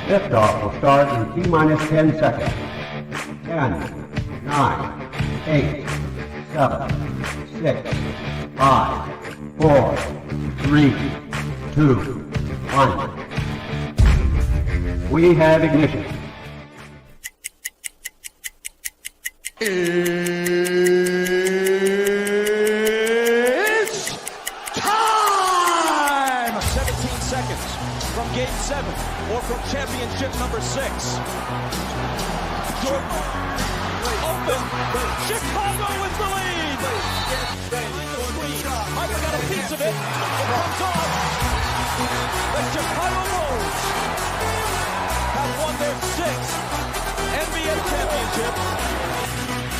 Liftoff will start in T-minus 10 seconds. 10, 9, 8, 7, 6, 5, 4, 3, 2, 1. We have ignition. It's time! 17 seconds from Game 7 or from championship number 6. Jordan open. Chicago with the lead. Michael got a piece of it. It comes off. The Chicago Bulls have won their 6th NBA championship.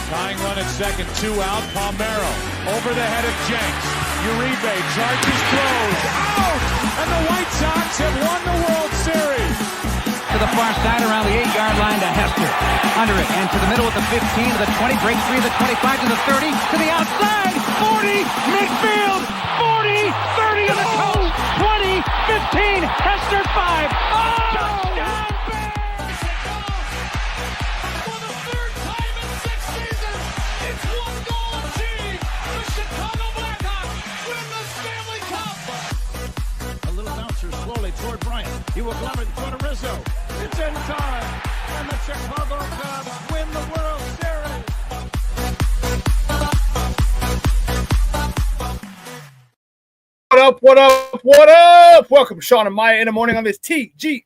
Tying run at second, 2 out. Palmero over the head of Jenks. Uribe charges, throws, out! And the White Sox have won the World Series. To the far side around the 8-yard line to Hester. Under it and to the middle at the 15, to the 20, break 3, the 25, to the 30, to the outside, 40, midfield, 40, 30 in the coast, 20, 15, Hester 5. Oh! Touchdown! Toward Bryant. He will glove it toward Rizzo. It's in time. And the Chicago Cubs win the World Series. What up, what up, what up? Welcome, Shawn and Maya in the morning on this TGI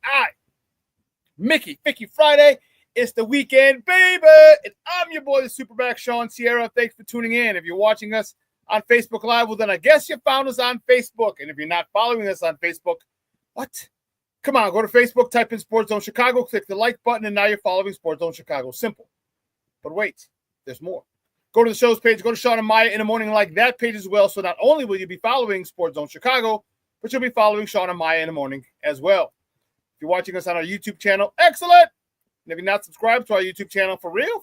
Mickey Friday. It's the weekend, baby. And I'm your boy, the SuperBack, Shawn Sierra. Thanks for tuning in. If you're watching us on Facebook Live, well, then I guess you found us on Facebook. And if you're not following us on Facebook, what? Come on, go to Facebook, type in Sports Zone Chicago, click the like button, and now you're following Sports Zone Chicago. Simple. But wait, there's more. Go to the show's page, go to Shawn and Maya in the morning, like that page as well. So not only will you be following Sports Zone Chicago, but you'll be following Shawn and Maya in the morning as well. If you're watching us on our YouTube channel, excellent. And if you're not subscribed to our YouTube channel, for real,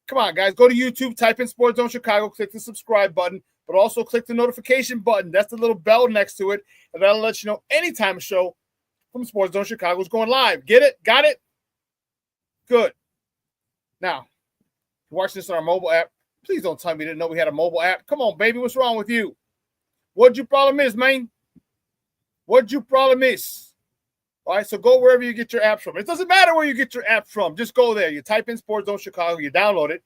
come on, guys. Go to YouTube, type in Sports Zone Chicago, click the subscribe button, but also click the notification button. That's the little bell next to it, and that'll let you know anytime a show from Sports Zone Chicago is going live. Get it? Got it? Good. Now, if you're watching this on our mobile app, please don't tell me you didn't know we had a mobile app. Come on, baby. What's wrong with you? What'd your problem is, man? What'd your problem is? All right, so go wherever you get your apps from. It doesn't matter where you get your apps from. Just go there. You type in Sports Zone Chicago. You download it.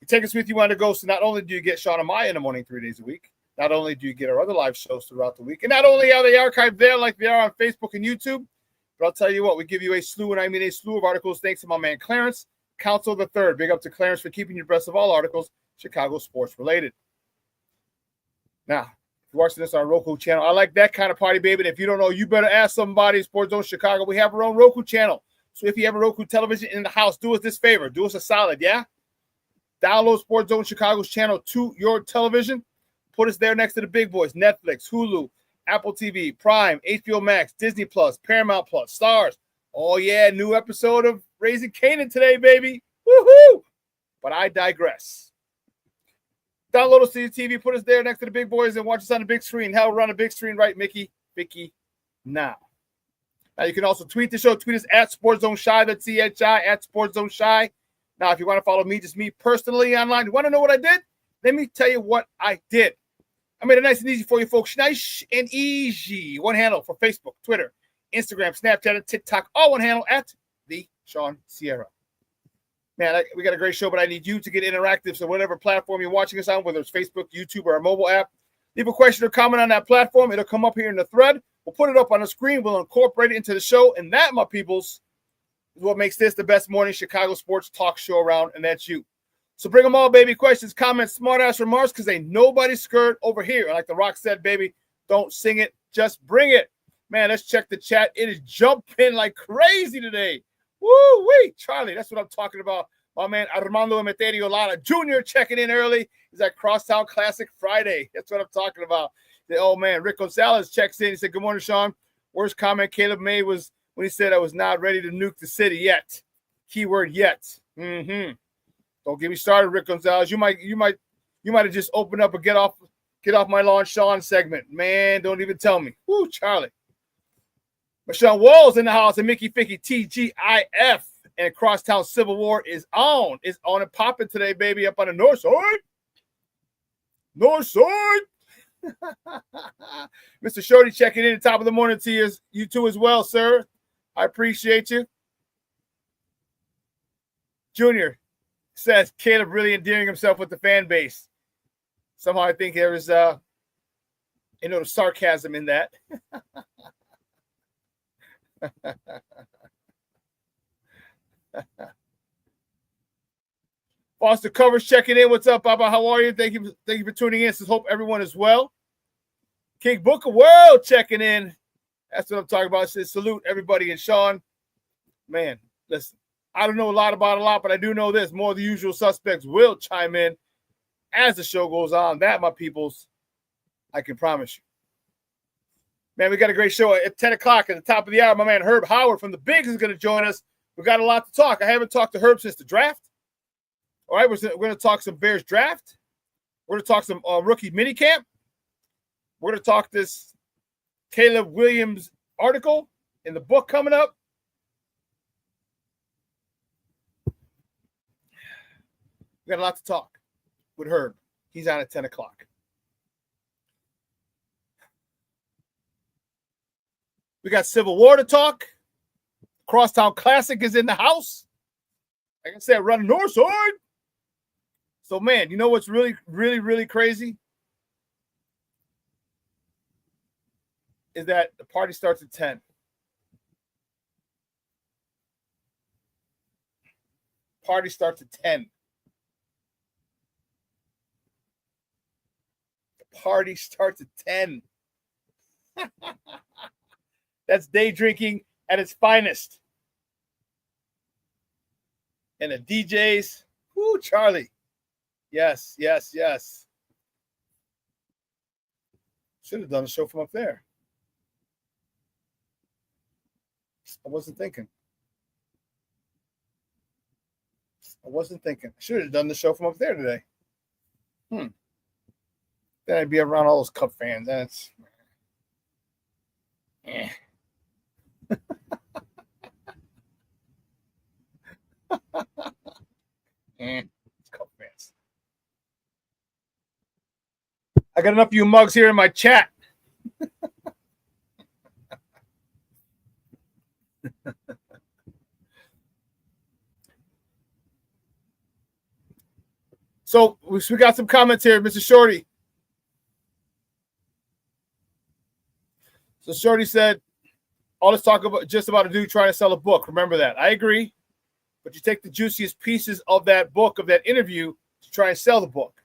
You take us with you on the go. So not only do you get Shawn and Maya in the morning 3 days a week, not only do you get our other live shows throughout the week, and not only are they archived there like they are on Facebook and YouTube, but I'll tell you what, we give you a slew, and I mean a slew of articles thanks to my man Clarence, Counsel the Third. Big up to Clarence for keeping you abreast of all articles Chicago sports related. Now, if you're watching this on our Roku channel, I like that kind of party, baby. And if you don't know, you better ask somebody. Sports Zone Chicago, we have our own Roku channel. So if you have a Roku television in the house, do us this favor. Do us a solid, yeah? Download Sports Zone Chicago's channel to your television. Put us there next to the big boys, Netflix, Hulu, Apple TV, Prime, HBO Max, Disney Plus, Paramount Plus, Stars. Oh, yeah, new episode of Raising Kanan today, baby. Woohoo! But I digress. Download us to your TV, put us there next to the big boys, and watch us on the big screen. Hell, we're on the big screen, right, Mickey? Now. Now, you can also tweet the show. Tweet us at Sports Zone Shy. That's CHI, at Sports Zone Shy. Now, if you want to follow me, just me personally online, you want to know what I did? Let me tell you what I did. I made it nice and easy for you folks. Nice and easy. One handle for Facebook, Twitter, Instagram, Snapchat, and TikTok. All one handle at the Shawn Sierra. Man, we got a great show, but I need you to get interactive. So whatever platform you're watching us on, whether it's Facebook, YouTube, or a mobile app, leave a question or comment on that platform. It'll come up here in the thread. We'll put it up on the screen. We'll incorporate it into the show. And that, my peoples, is what makes this the best morning Chicago sports talk show around, and that's you. So bring them all, baby. Questions, comments, smart-ass remarks, because ain't nobody scared over here. Like The Rock said, baby, don't sing it, just bring it. Man, let's check the chat. It is jumping like crazy today. Woo-wee, Charlie, that's what I'm talking about. My man Armando Emeterio Lara Jr. checking in early. He's at Crosstown Classic Friday. That's what I'm talking about. The old man, Rick Gonzalez, checks in. He said, good morning, Shawn. Worst comment Caleb made was when he said I was not ready to nuke the city yet. Keyword yet. Don't get me started, Rick Gonzalez. You might have just opened up a get off my lawn, Shawn segment. Man, don't even tell me. Woo, Charlie. Michelle Walls in the house, and Mickey Ficky TGIF. And Crosstown Civil War is on. It's on and popping today, baby, up on the north side. North side. Mr. Shorty checking in, top of the morning to you too as well, sir. I appreciate you. Junior says Caleb really endearing himself with the fan base. Somehow I think there is the sarcasm in that. Foster Covers checking in. What's up, Baba? How are you? Thank you for tuning in. Says hope everyone is well. King Booker World checking in. That's what I'm talking about. Says salute everybody. And Shawn, man, listen, I don't know a lot, but I do know this. More of the usual suspects will chime in as the show goes on. That, my peoples, I can promise you. Man, we got a great show at 10 o'clock at the top of the hour. My man Herb Howard from the Bigs is going to join us. We got a lot to talk. I haven't talked to Herb since the draft. All right, we're going to talk some Bears draft. We're going to talk some rookie mini camp. We're going to talk this Caleb Williams article in the book coming up. We got a lot to talk with Herb. He's on at 10 o'clock. We got Civil War to talk. Crosstown Classic is in the house. Like I said, running north side. So, man, you know what's really, really, really crazy? Is that the party starts at 10. Party starts at 10. The party starts at 10. That's day drinking at its finest. And the DJs, whoo, Charlie. Yes, yes, yes. Should have done a show from up there. I wasn't thinking. Should have done the show from up there today. Then I'd be around all those Cup fans. And it's it's Cup fans. I got enough of you mugs here in my chat. So we got some comments here, Mr. Shorty. So Shorty said, all this talk about just about a dude trying to sell a book. Remember that. I agree. But you take the juiciest pieces of that book, of that interview, to try and sell the book.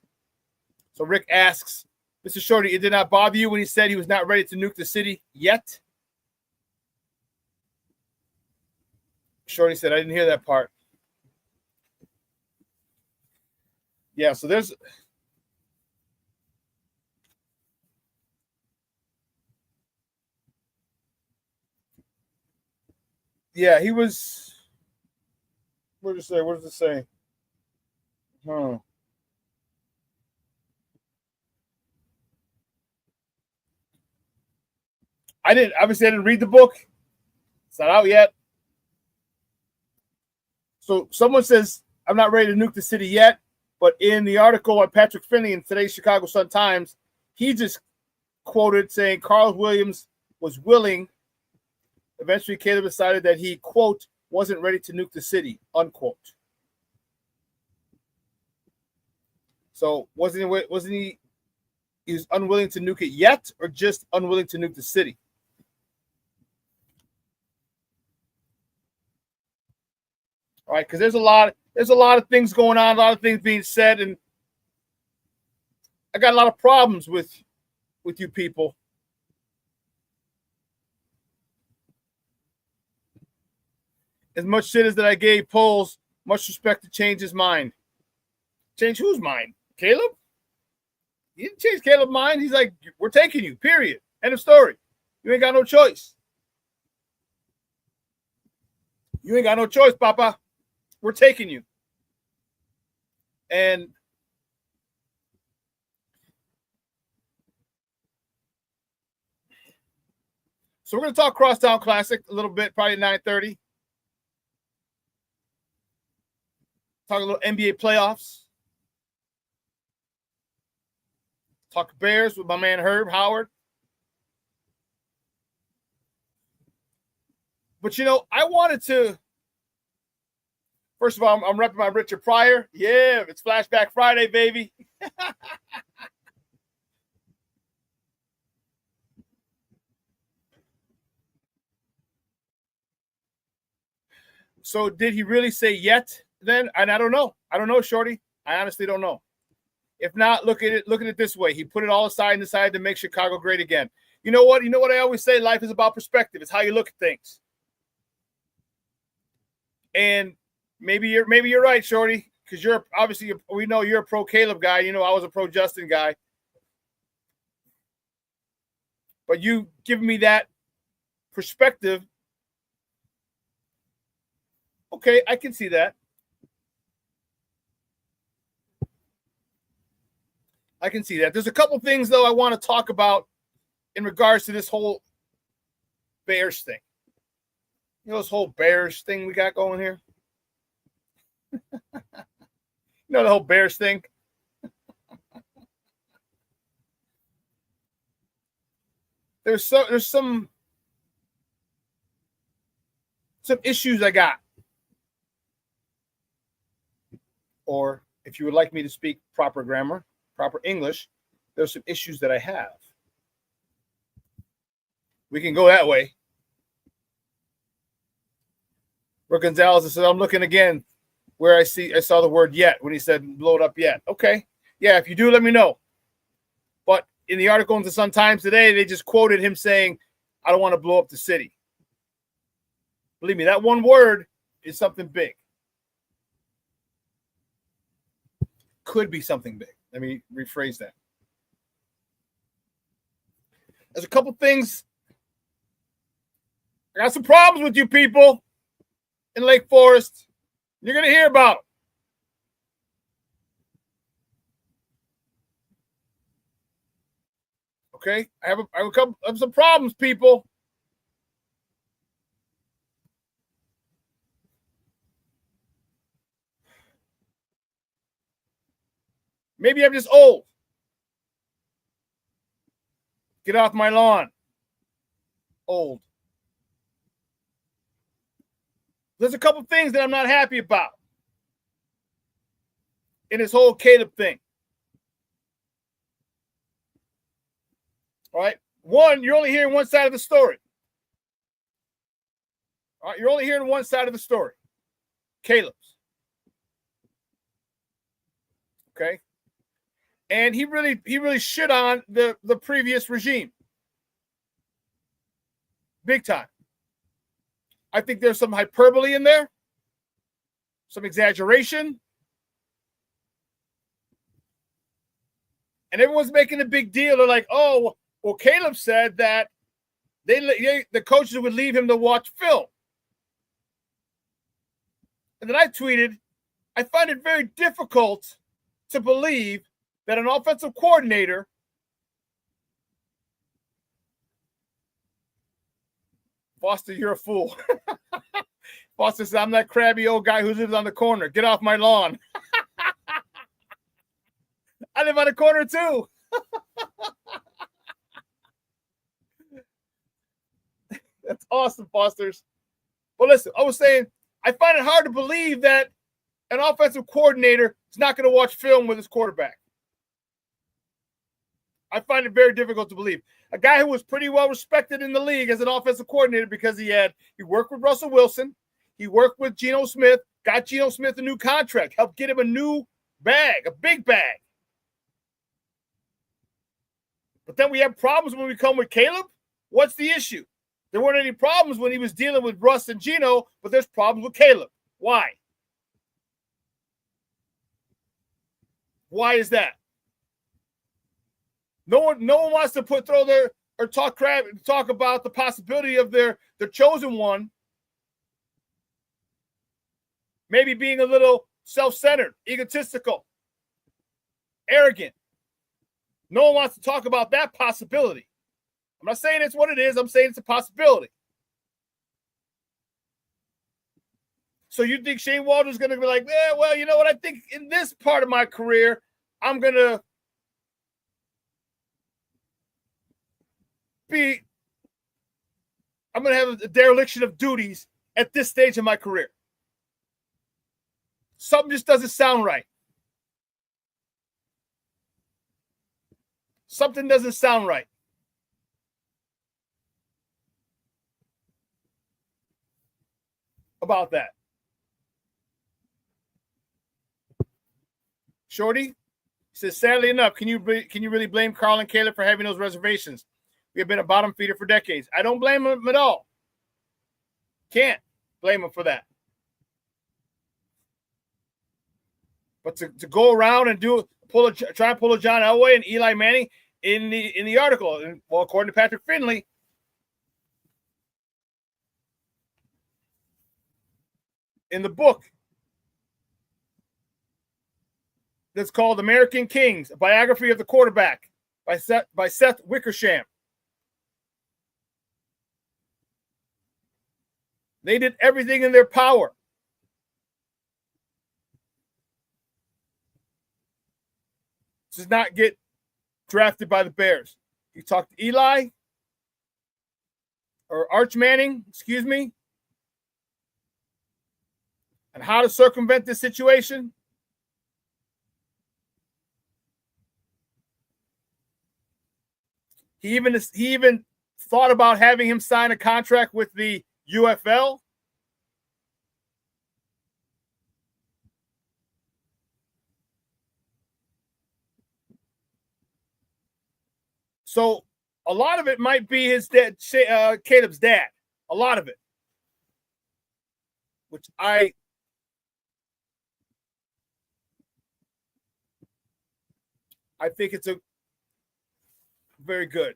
So Rick asks, Mr. Shorty, it did not bother you when he said he was not ready to nuke the city yet? Shorty said, I didn't hear that part. Yeah, so there's... Yeah, he was... What does it say? I didn't read the book. It's not out yet. So someone says, I'm not ready to nuke the city yet. But in the article by Patrick Finley in today's Chicago Sun-Times, he just quoted saying Carl Williams was willing. Eventually, Caleb decided that he, quote, wasn't ready to nuke the city, unquote. So wasn't he was unwilling to nuke it yet, or just unwilling to nuke the city? All right, because there's a lot of things going on, a lot of things being said, and I got a lot of problems with you people. As much shit as that I gave Poles, much respect to change his mind. Change whose mind? Caleb? He didn't change Caleb's mind. He's like, we're taking you, period. End of story. You ain't got no choice. You ain't got no choice, Papa. We're taking you. And So we're going to talk Crosstown Classic a little bit, probably at 9:30. Talk a little NBA playoffs. Talk Bears with my man Herb Howard. But, you know, I wanted to, first of all, I'm repping my Richard Pryor. Yeah, it's Flashback Friday, baby. So did he really say yet then? And I don't know. I don't know, Shorty. I honestly don't know. If not, look at it this way. He put it all aside and decided to make Chicago great again. You know what? You know what I always say? Life is about perspective. It's how you look at things. And maybe you're right, Shorty, because we know you're a pro Caleb guy. You know, I was a pro Justin guy. But you give me that perspective. Okay, I can see that. I can see that. There's a couple things, though, I want to talk about in regards to this whole Bears thing. You know, this whole Bears thing we got going here? You know, the whole Bears thing? There's some issues I got. Or if you would like me to speak proper grammar, proper English, there's some issues that I have. We can go that way. Rick Gonzalez said, I'm looking again where I saw the word yet when he said blow it up yet. Okay. Yeah, if you do, let me know. But in the article in the Sun Times today, they just quoted him saying, I don't want to blow up the city. Believe me, that one word is something big. Could be something big. Let me rephrase that. There's a couple things. I got some problems with you people in Lake Forest. You're going to hear about them. Okay? I have some problems, people. Maybe I'm just old. Get off my lawn. Old. There's a couple things that I'm not happy about in this whole Caleb thing. All right. One, you're only hearing one side of the story. All right. You're only hearing one side of the story. Caleb's. Okay. And he really shit on the previous regime. Big time. I think there's some hyperbole in there, some exaggeration. And everyone's making a big deal. They're like, oh, well, Caleb said that the coaches would leave him to watch film. And then I tweeted, I find it very difficult to believe that an offensive coordinator Foster, you're a fool. Foster says, I'm that crabby old guy who lives on the corner. Get off my lawn. I live on the corner too. That's awesome, Fosters. But listen, I was saying, I find it hard to believe that an offensive coordinator is not going to watch film with his quarterback. I find it very difficult to believe. A guy who was pretty well respected in the league as an offensive coordinator because he worked with Russell Wilson, he worked with Geno Smith, got Geno Smith a new contract, helped get him a new bag, a big bag. But then we have problems when we come with Caleb. What's the issue? There weren't any problems when he was dealing with Russ and Geno, but there's problems with Caleb. Why? Why is that? No one wants to talk about the possibility of their chosen one maybe being a little self-centered, egotistical, arrogant. No one wants to talk about that possibility. I'm not saying it's what it is. I'm saying it's a possibility. So you think Shane Waldron's going to be like, yeah, well, you know what? I think in this part of my career, I'm going to have a dereliction of duties at this stage of my career. Something just doesn't sound right. Something doesn't sound right. About that. Shorty says, sadly enough, can you really blame Carl and Caleb for having those reservations? We have been a bottom feeder for decades. I don't blame them at all. Can't blame them for that. But to go around and try and pull a John Elway and Eli Manning in the article, and well, according to Patrick Finley, in the book that's called American Kings, a biography of the quarterback by Seth Wickersham. They did everything in their power to not get drafted by the Bears. You talked to Eli or Arch Manning, excuse me, and how to circumvent this situation. He even thought about having him sign a contract with the UFL. So a lot of it might be his dad, Caleb's dad. A lot of it, which I think it's a very good.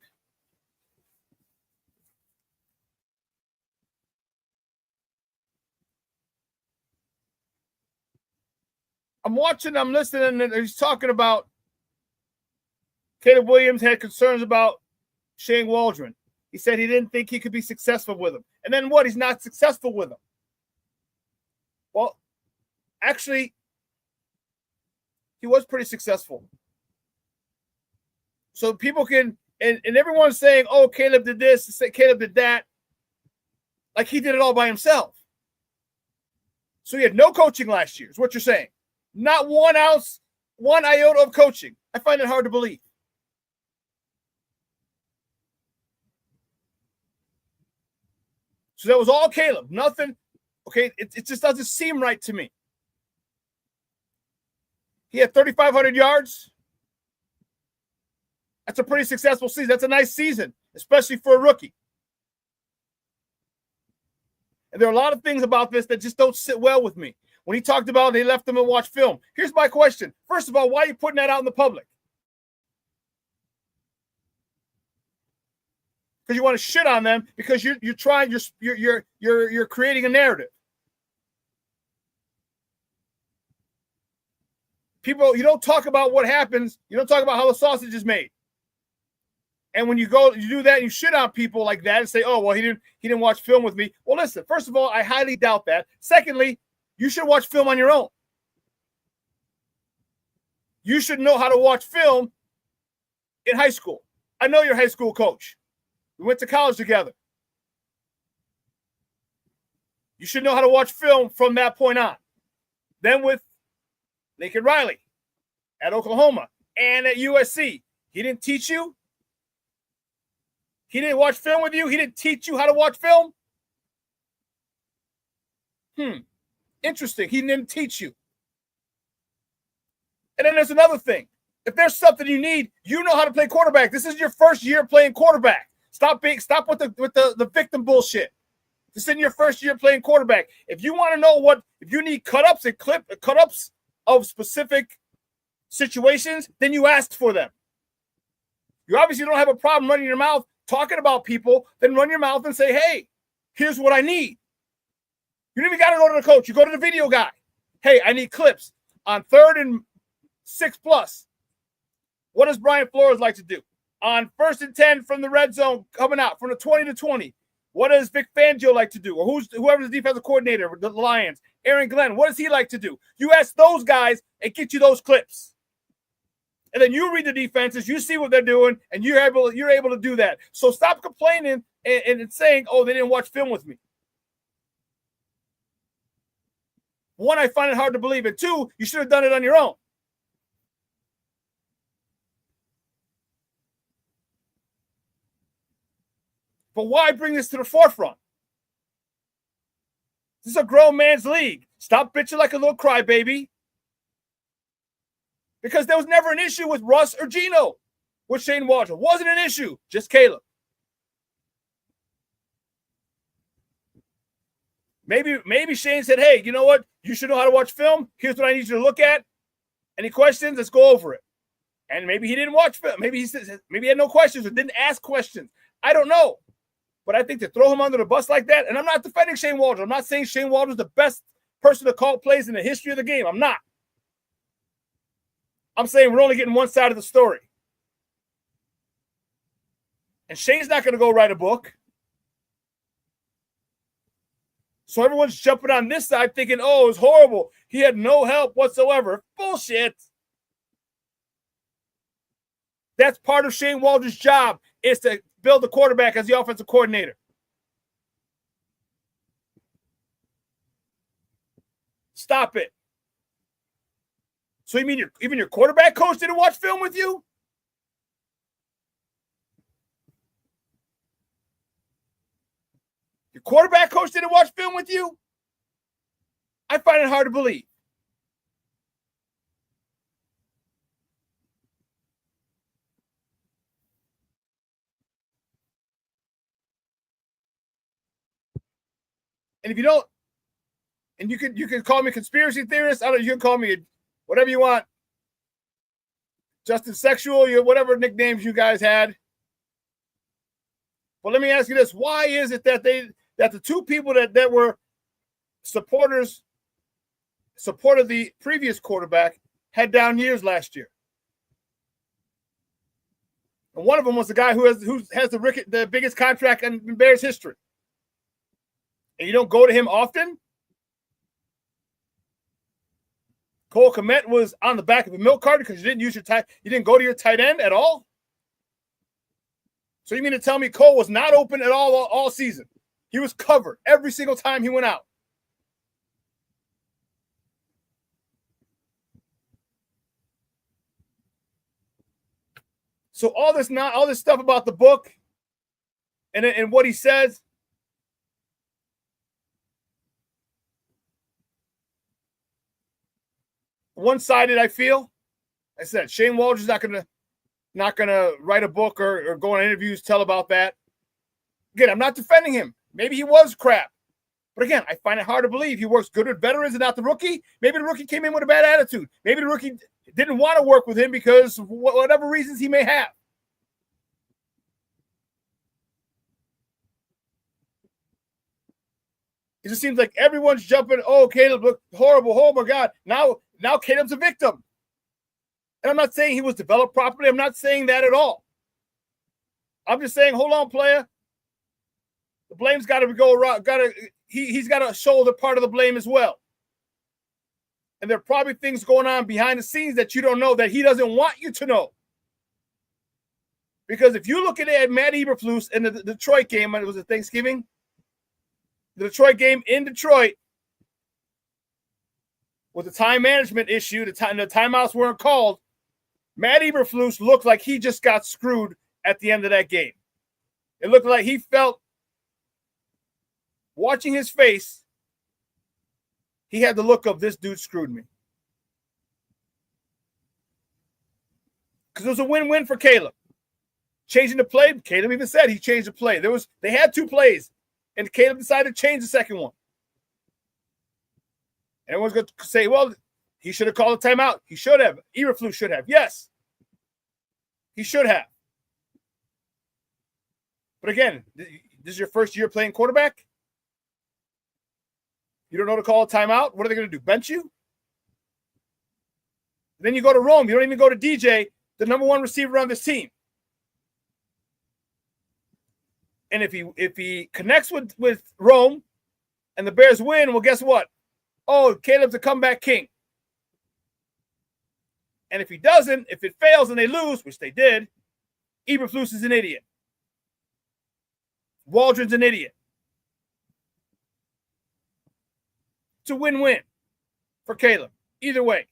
I'm watching, I'm listening, and he's talking about Caleb Williams had concerns about Shane Waldron. He said he didn't think he could be successful with him. And then what? He's not successful with him. Well, actually, he was pretty successful. So people can, and everyone's saying, oh, Caleb did this, Caleb did that. Like he did it all by himself. So he had no coaching last year, is what you're saying. Not 1 ounce, 1 iota of coaching. I find it hard to believe. So that was all Caleb. Nothing. Okay, it just doesn't seem right to me. He had 3,500 yards. That's a pretty successful season. That's a nice season, especially for a rookie. And there are a lot of things about this that just don't sit well with me. When he talked about they left him and watched film. Here's my question. First of all, why are you putting that out in the public? Because you want to shit on them because you're creating a narrative. People, you don't talk about what happens. You don't talk about how the sausage is made. And when you do that and you shit on people like that and say, oh, well, he didn't watch film with me. Well, listen, first of all, I highly doubt that. Secondly, you should watch film on your own. You should know how to watch film in high school. I know your high school coach. We went to college together. You should know how to watch film from that point on. Then with Lincoln Riley at Oklahoma and at USC, he didn't teach you? He didn't watch film with you? He didn't teach you how to watch film? Interesting. He didn't teach you. And then there's another thing. If there's something you need, you know how to play quarterback. This is your first year playing quarterback. Stop with the victim bullshit. This is your first year playing quarterback. If you want to know if you need cut-ups and cut-ups of specific situations, then you ask for them. You obviously don't have a problem running your mouth talking about people, then run your mouth and say, hey, here's what I need. You don't even got to go to the coach. You go to the video guy. Hey, I need clips on 3rd and 6+. What does Brian Flores like to do? On 1st and 10 from the red zone, coming out from the 20 to 20. What does Vic Fangio like to do? Or whoever's the defensive coordinator, the Lions, Aaron Glenn, what does he like to do? You ask those guys and get you those clips. And then you read the defenses, you see what they're doing, and you're able to do that. So stop complaining and saying, oh, they didn't watch film with me. One, I find it hard to believe. And two, you should have done it on your own. But why bring this to the forefront? This is a grown man's league. Stop bitching like a little crybaby. Because there was never an issue with Russ or Gino with Shane Waldron. Wasn't an issue, just Caleb. Maybe Shane said, hey, you know what? You should know how to watch film. Here's what I need you to look at. Any questions? Let's go over it. And maybe he didn't watch film. Maybe he had no questions or didn't ask questions. I don't know. But I think to throw him under the bus like that, and I'm not defending Shane Waldron. I'm not saying Shane Waldron's the best person to call plays in the history of the game. I'm not. I'm saying we're only getting one side of the story. And Shane's not going to go write a book. So everyone's jumping on this side thinking, oh, it was horrible. He had no help whatsoever. Bullshit. That's part of Shane Waldron's job, is to build the quarterback as the offensive coordinator. Stop it. So you mean even your quarterback coach didn't watch film with you? Your quarterback coach didn't watch film with you? I find it hard to believe. And if you don't, and you can call me a conspiracy theorist, I don't know, you can call me whatever you want. Justin Sexual, whatever nicknames you guys had. But let me ask you this. Why is it that the two people that were supported the previous quarterback had down years last year? And one of them was the guy who has the biggest contract in Bears history. And you don't go to him often? Cole Kmet was on the back of a milk carton because you didn't go to your tight end at all? So you mean to tell me Cole was not open at all season? He was covered every single time he went out. So all this stuff about the book and what he says, one-sided, I feel. I said Shane Waldron's not gonna write a book or go on interviews, tell about that. Again, I'm not defending him. Maybe he was crap. But again, I find it hard to believe he works good with veterans and not the rookie. Maybe the rookie came in with a bad attitude. Maybe the rookie didn't want to work with him because of whatever reasons he may have. It just seems like everyone's jumping, oh, Caleb looked horrible. Oh, my God. Now Caleb's a victim. And I'm not saying he was developed properly. I'm not saying that at all. I'm just saying, hold on, player. The blame's got to go around. He's got to shoulder part of the blame as well. And there are probably things going on behind the scenes that you don't know, that he doesn't want you to know. Because if you look at Matt Eberflus in the Detroit game, it was a Thanksgiving, the Detroit game in Detroit, with the time management issue, the timeouts weren't called, Matt Eberflus looked like he just got screwed at the end of that game. It looked like he felt, watching his face, he had the look of, this dude screwed me. Because it was a win-win for Caleb. Changing the play, Caleb even said he changed the play. They had two plays, and Caleb decided to change the second one. Everyone's going to say, well, he should have called a timeout. He should have. Eberflus should have. Yes, he should have. But again, this is your first year playing quarterback? You don't know to call a timeout? What are they going to do, bench you? Then you go to Rome. You don't even go to DJ, the number one receiver on this team. And if he connects with Rome and the Bears win, well, guess what? Oh, Caleb's a comeback king. And if he doesn't, if it fails and they lose, which they did, Eberflus is an idiot. Waldron's an idiot. It's a win-win for Caleb. Either way.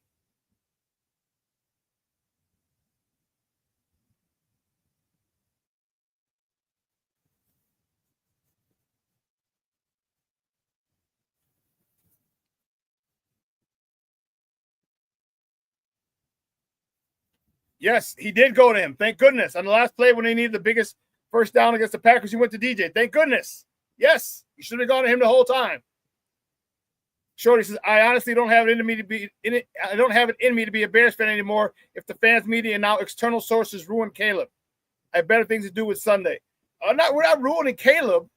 Yes, he did go to him. Thank goodness. On the last play when they needed the biggest first down against the Packers, he went to DJ. Thank goodness. Yes, he should have gone to him the whole time. Shorty says, I honestly don't have it in me to be in it. I don't have it in me to be a Bears fan anymore if the fans, media, and now external sources ruin Caleb. I have better things to do with Sunday. We're not ruining Caleb,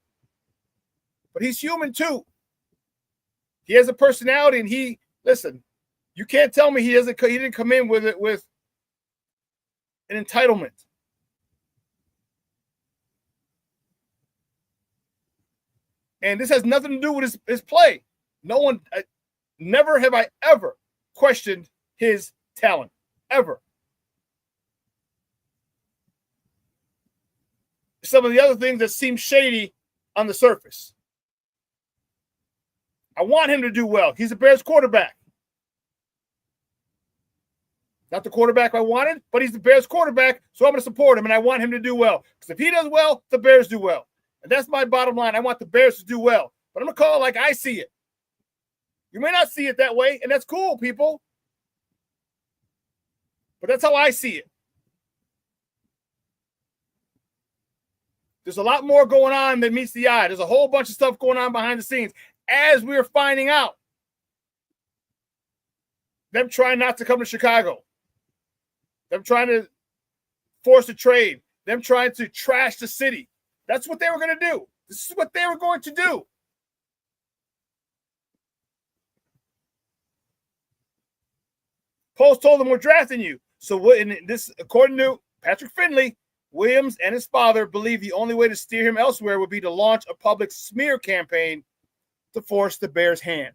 but he's human too. He has a personality, and listen, you can't tell me he didn't come in with an entitlement. And this has nothing to do with his play. Never have I ever questioned his talent. Ever. Some of the other things that seem shady on the surface. I want him to do well. He's a Bears quarterback. Not the quarterback I wanted, but he's the Bears quarterback, so I'm going to support him, and I want him to do well. Because if he does well, the Bears do well. And that's my bottom line. I want the Bears to do well. But I'm going to call it like I see it. You may not see it that way, and that's cool, people. But that's how I see it. There's a lot more going on than meets the eye. There's a whole bunch of stuff going on behind the scenes. As we're finding out, them trying not to come to Chicago. Them trying to force a trade. Them trying to trash the city. That's what they were going to do. This is what they were going to do. Post told them we're drafting you. So this, according to Patrick Finley, Williams and his father believe the only way to steer him elsewhere would be to launch a public smear campaign to force the Bears' hand.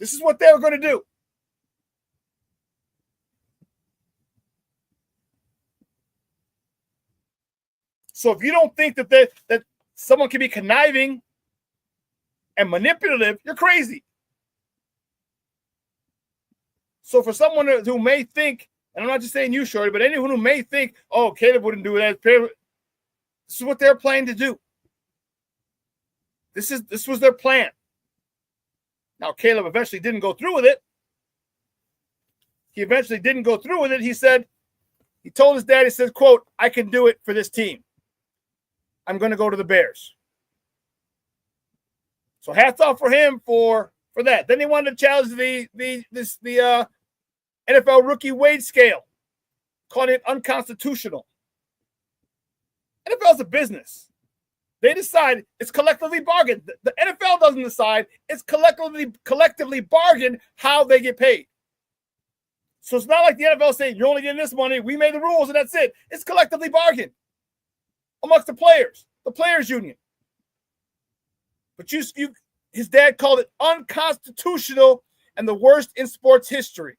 This is what they were going to do. So if you don't think that someone can be conniving and manipulative, you're crazy. So for someone who may think, and I'm not just saying you, Shorty, but anyone who may think, oh, Caleb wouldn't do that, this is what they're planning to do. This was their plan. Now, Caleb eventually didn't go through with it. He said, he told his dad, he said, quote, I can do it for this team. I'm going to go to the Bears. So hats off for him for that. Then he wanted to challenge the NFL rookie wage scale, calling it unconstitutional. NFL's a business. They decide, it's collectively bargained. The NFL doesn't decide, it's collectively bargained how they get paid. So it's not like the NFL saying, you're only getting this money, we made the rules and that's it. It's collectively bargained amongst the players union. But his dad called it unconstitutional and the worst in sports history.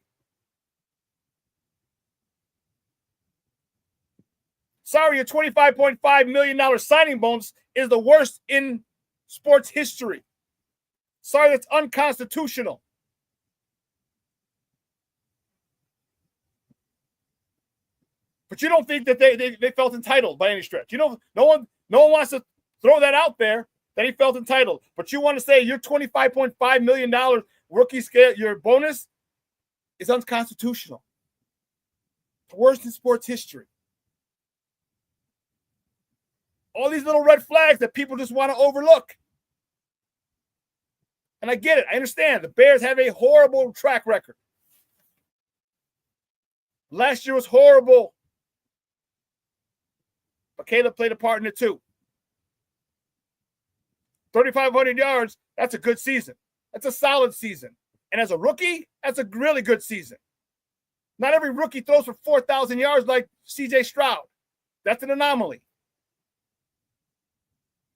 Sorry, your $25.5 million signing bonus is the worst in sports history. Sorry, that's unconstitutional. But you don't think that they felt entitled by any stretch. You know, no one wants to throw that out there that he felt entitled. But you want to say your $25.5 million rookie scale, your bonus is unconstitutional. The worst in sports history. All these little red flags that people just want to overlook. And I get it. I understand. The Bears have a horrible track record. Last year was horrible. But Caleb played a part in it too. 3,500 yards, that's a good season. That's a solid season. And as a rookie, that's a really good season. Not every rookie throws for 4,000 yards like C.J. Stroud. That's an anomaly.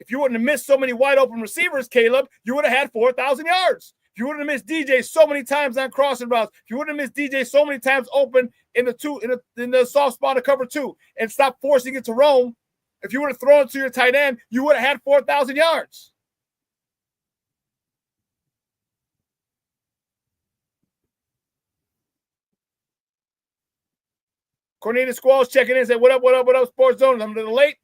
If you wouldn't have missed so many wide open receivers, Caleb, you would have had 4,000 yards. If you wouldn't have missed DJ so many times on crossing routes, if you wouldn't have missed DJ so many times open in the soft spot of cover 2 and stop forcing it to roam, if you would have thrown it to your tight end, you would have had 4,000 yards. Cornelius Squalls checking in, said, what up, Sports Zone? I'm a little late,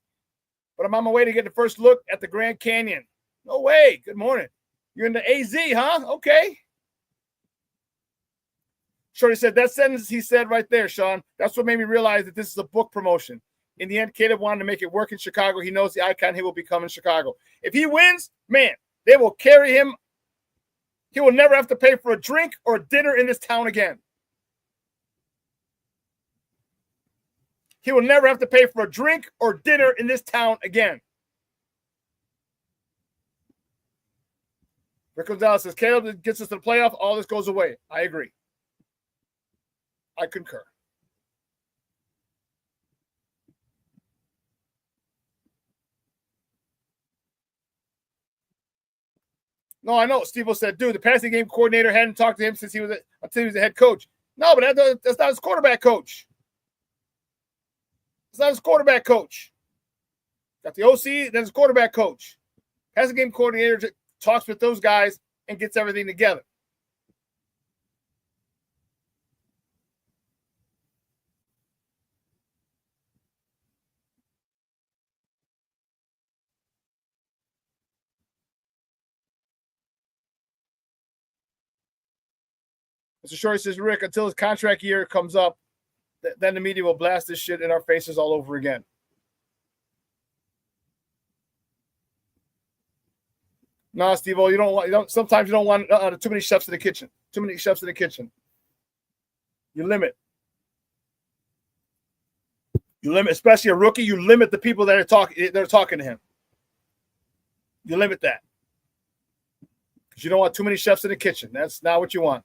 but I'm on my way to get the first look at the Grand Canyon. No way. Good morning. You're in the AZ, huh? Okay. Shorty said, that sentence he said right there, Shawn, that's what made me realize that this is a book promotion. In the end, Caleb wanted to make it work in Chicago. He knows the icon he will become in Chicago. If he wins, man, they will carry him. He will never have to pay for a drink or a dinner in this town again. He will never have to pay for a drink or dinner in this town again. Rick Gonzalez says, Caleb gets us to the playoff, all this goes away. I agree. I concur. No, I know. Steve said, dude, the passing game coordinator hadn't talked to him since until he was a head coach. No, but that's not his quarterback coach. It's not his quarterback coach. Got the OC, then his quarterback coach. Passing game coordinator talks with those guys and gets everything together. Mr. Shorty says, Rick, until his contract year comes up, then the media will blast this shit in our faces all over again. No, Steve-O, sometimes you don't want too many chefs in the kitchen. Too many chefs in the kitchen. You limit. Especially a rookie, you limit the people that are talking to him. You limit that. Because you don't want too many chefs in the kitchen. That's not what you want.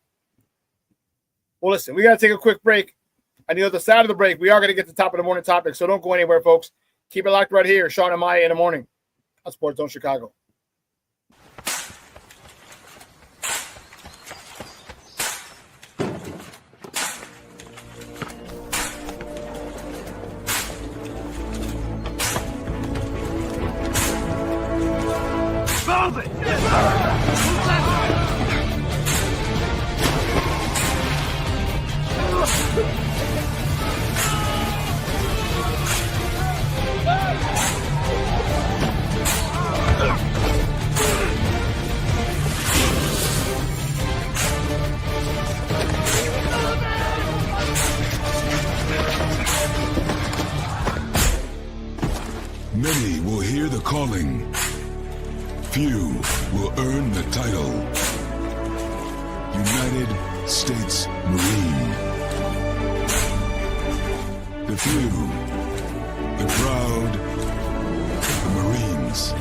Well, listen, we got to take a quick break. On the other side of the break, we are going to get to the top of the morning topic, so don't go anywhere, folks. Keep it locked right here. Shawn and Maya in the morning on Sports Zone Chicago. Many will hear the calling. Few will earn the title. United States Marine. The few, the proud, the Marines.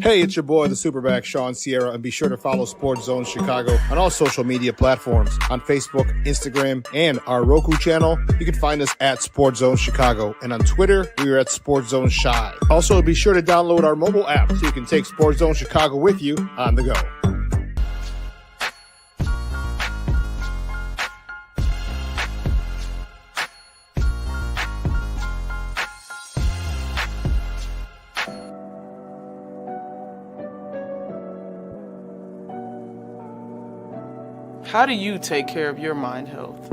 Hey, it's your boy, the SuperBack, Shawn Sierra, and be sure to follow Sports Zone Chicago on all social media platforms. On Facebook, Instagram, and our Roku channel, you can find us at Sports Zone Chicago. And on Twitter, we are at Sports Zone Shy. Also, be sure to download our mobile app so you can take Sports Zone Chicago with you on the go. How do you take care of your mind health?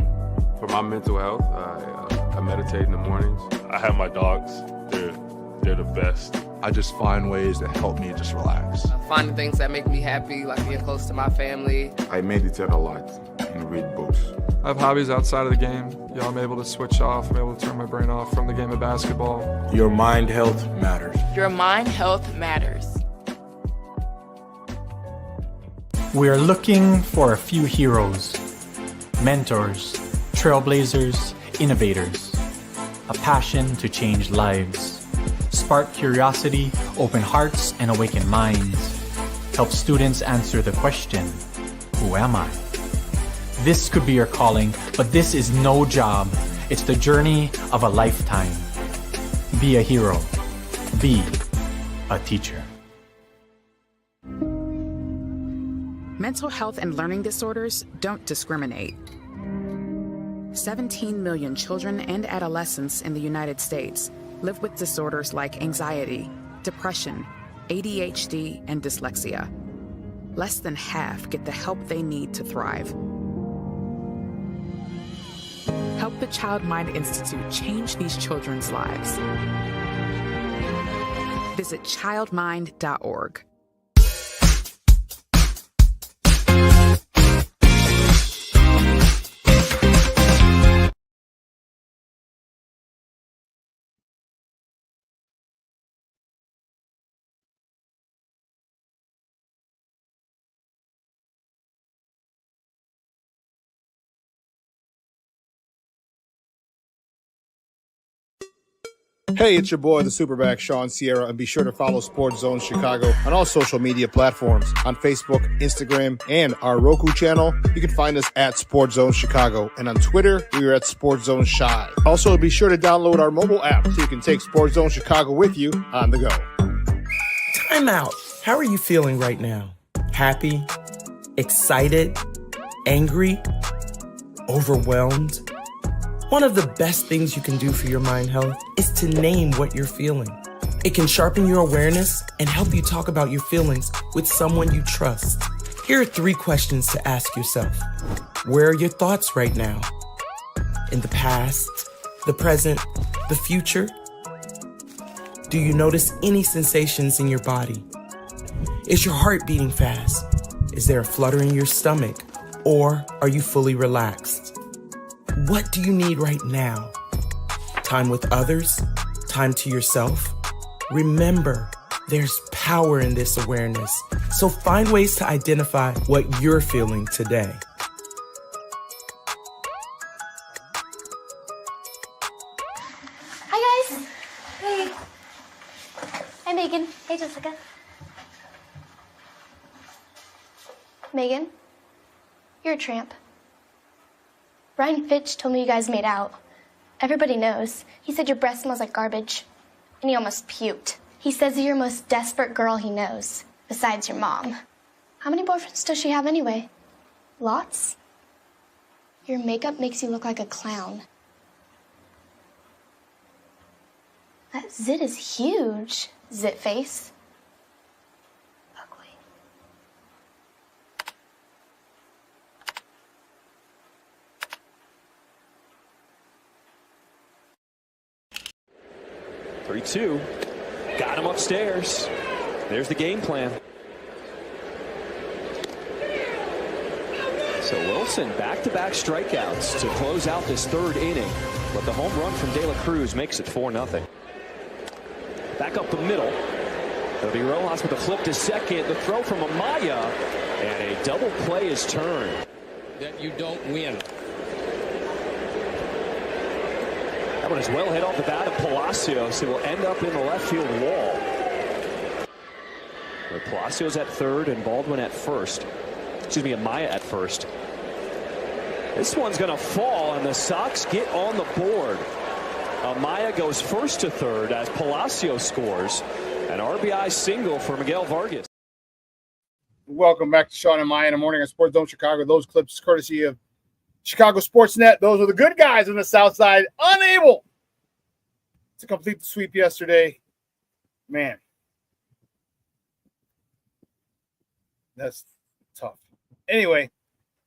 For my mental health, I meditate in the mornings. I have my dogs. They're the best. I just find ways that help me just relax. Finding things that make me happy, like being close to my family. I meditate a lot and read books. I have hobbies outside of the game. I'm able to switch off. I'm able to turn my brain off from the game of basketball. Your mind health matters. Your mind health matters. We are looking for a few heroes, mentors, trailblazers, innovators, a passion to change lives, spark curiosity, open hearts, and awaken minds, help students answer the question, who am I? This could be your calling, but this is no job. It's the journey of a lifetime. Be a hero. Be a teacher. Mental health and learning disorders don't discriminate. 17 million children and adolescents in the United States live with disorders like anxiety, depression, ADHD, and dyslexia. Less than half get the help they need to thrive. Help the Child Mind Institute change these children's lives. Visit childmind.org. Hey, it's your boy, the SuperBack, Shawn Sierra, and be sure to follow Sports Zone Chicago on all social media platforms, on Facebook, Instagram, and our Roku channel. You can find us at Sports Zone Chicago, and on Twitter, we are at Sports Zone Shy. Also, be sure to download our mobile app so you can take Sports Zone Chicago with you on the go. Time out. How are you feeling right now? Happy? Excited? Angry? Overwhelmed? One of the best things you can do for your mind health is to name what you're feeling. It can sharpen your awareness and help you talk about your feelings with someone you trust. Here are 3 questions to ask yourself. Where are your thoughts right now? In the past, the present, the future? Do you notice any sensations in your body? Is your heart beating fast? Is there a flutter in your stomach? Or are you fully relaxed? What do you need right now? Time with others? Time to yourself? Remember, there's power in this awareness. So find ways to identify what you're feeling today. Hi, guys. Hey. Hi, Megan. Hey, Jessica. Megan, you're a tramp. Brian Fitch told me you guys made out. Everybody knows. He said your breath smells like garbage. And he almost puked. He says you're the most desperate girl he knows, besides your mom. How many boyfriends does she have anyway? Lots? Your makeup makes you look like a clown. That zit is huge, zit face. 3-2. Got him upstairs. There's the game plan. So Wilson, back-to-back strikeouts to close out this 3rd inning. But the home run from De La Cruz makes it 4-0. Back up the middle. It'll be Rojas with a flip to second. The throw from Amaya. And a double play is turned. That you don't win. That one is well hit off the bat of Palacios. It will end up in the left field wall. With Palacios at 3rd and Baldwin at 1st. Excuse me, Amaya at 1st. This one's going to fall, and the Sox get on the board. Amaya goes 1st to 3rd as Palacios scores. An RBI single for Miguel Vargas. Welcome back to Shawn and Maya in the morning on Sports Zone Chicago. Those clips courtesy of Chicago Sportsnet. Those are the good guys on the South Side, unable to complete the sweep yesterday. Man, that's tough. Anyway,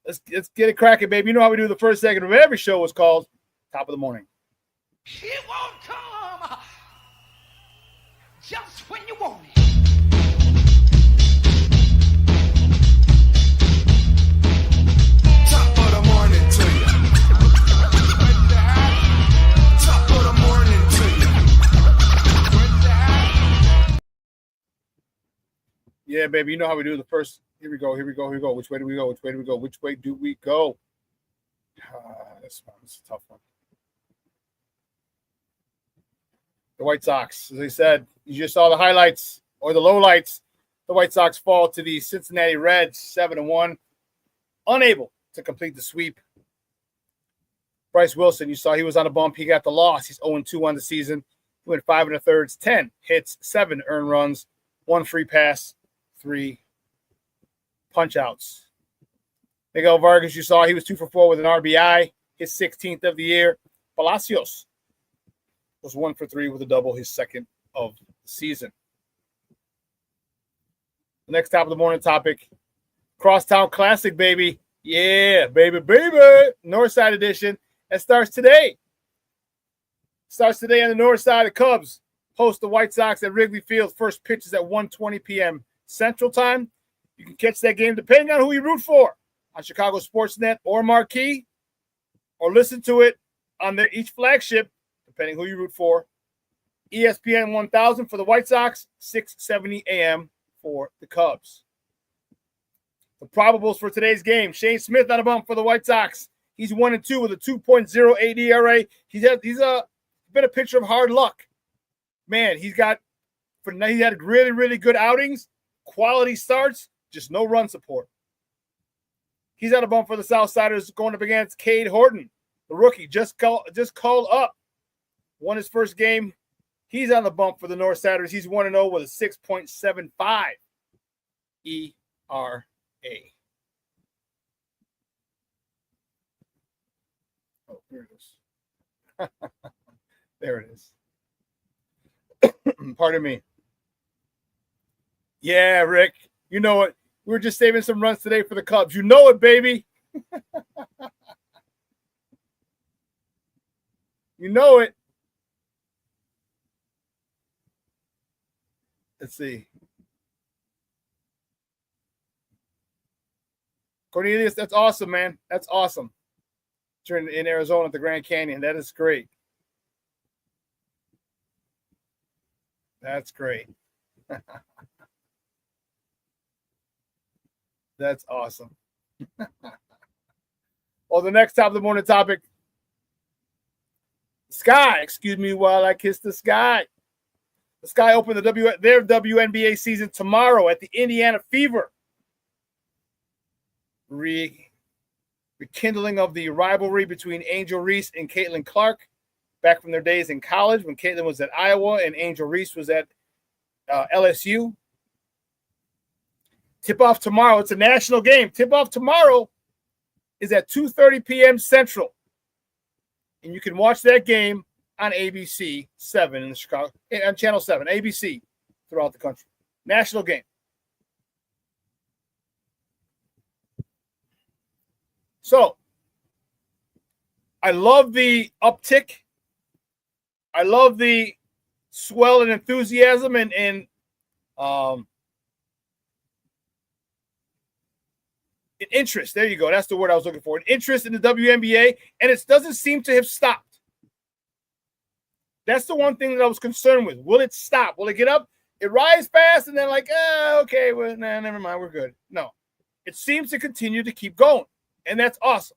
let's get it cracking, baby. You know how we do the first segment of every show is called Top of the Morning. It won't come just when you want it. Top of the morning to you. Top of the morning to you. Yeah, baby. You know how we do the first. Here we go. Which way do we go? Which way do we go? This one's a tough one. The White Sox, as I said, you just saw the highlights or the lowlights. The White Sox fall to the Cincinnati Reds 7-1, unable to complete the sweep. Bryce Wilson, you saw he was on a bump. He got the loss. He's 0-2 on the season. went 5 1/3, 10 hits, 7 earned runs, 1 free pass, 3 punch outs. Miguel Vargas, you saw he was 2 for 4 with an RBI, his 16th of the year. Palacios was 1 for 3 with a double, his 2nd of the season. The next top of the morning topic, Crosstown Classic, baby. Yeah, baby. Northside edition. That starts today. Starts today on the north side. The Cubs host the White Sox at Wrigley Field. First pitch is at 1:20 p.m. Central Time. You can catch that game depending on who you root for on Chicago Sportsnet or Marquee, or listen to it on their each flagship, depending who you root for. ESPN 1000 for the White Sox, 6:70 a.m. for the Cubs. The probables for today's game: Shane Smith on a bump for the White Sox. He's 1-2 with a 2.08 ERA. He's been a picture of hard luck. Man, he had really, really good outings, quality starts, just no run support. He's on a bump for the Southsiders going up against Cade Horton, the rookie, just called up. Won his first game. He's on the bump for the Northsiders. He's 1-0 with a 6.75 ERA. Oh, here it is. There it is. Pardon me. Yeah, Rick. You know it. We were just saving some runs today for the Cubs. You know it, baby. You know it. Let's see. Cornelius, that's awesome, man. That's awesome. You're in Arizona at the Grand Canyon. That is great. That's great. That's awesome. Well, the next top of the morning topic. Sky, excuse me while I kiss the sky. The Sky open their WNBA season tomorrow at the Indiana Fever. Rekindling of the rivalry between Angel Reese and Caitlin Clark back from their days in college when Caitlin was at Iowa and Angel Reese was at LSU. Tip-off tomorrow. It's a national game. Tip-off tomorrow is at 2:30 p.m. Central. And you can watch that game on ABC 7 in Chicago, on Channel 7, ABC throughout the country. National game. So, I love the uptick. I love the swell and enthusiasm and interest. There you go. That's the word I was looking for. An interest in the WNBA, and it doesn't seem to have stopped. That's the one thing that I was concerned with. Will it stop? Will it get up? It rises fast, and then okay, well, nah, never mind, we're good. No. It seems to continue to keep going, and that's awesome.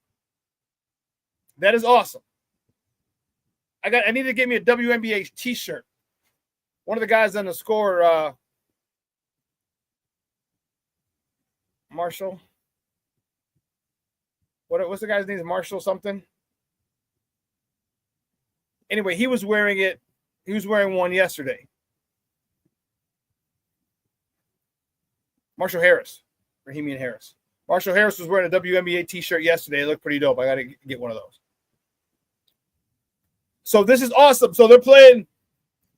That is awesome. I need to get me a WNBA t-shirt. One of the guys on the score, Marshall. What's the guy's name? Marshall something? Anyway, he was wearing it. He was wearing one yesterday. Marshall Harris. Rahimian Harris. Marshall Harris was wearing a WNBA t-shirt yesterday. It looked pretty dope. I got to get one of those. So this is awesome. So they're playing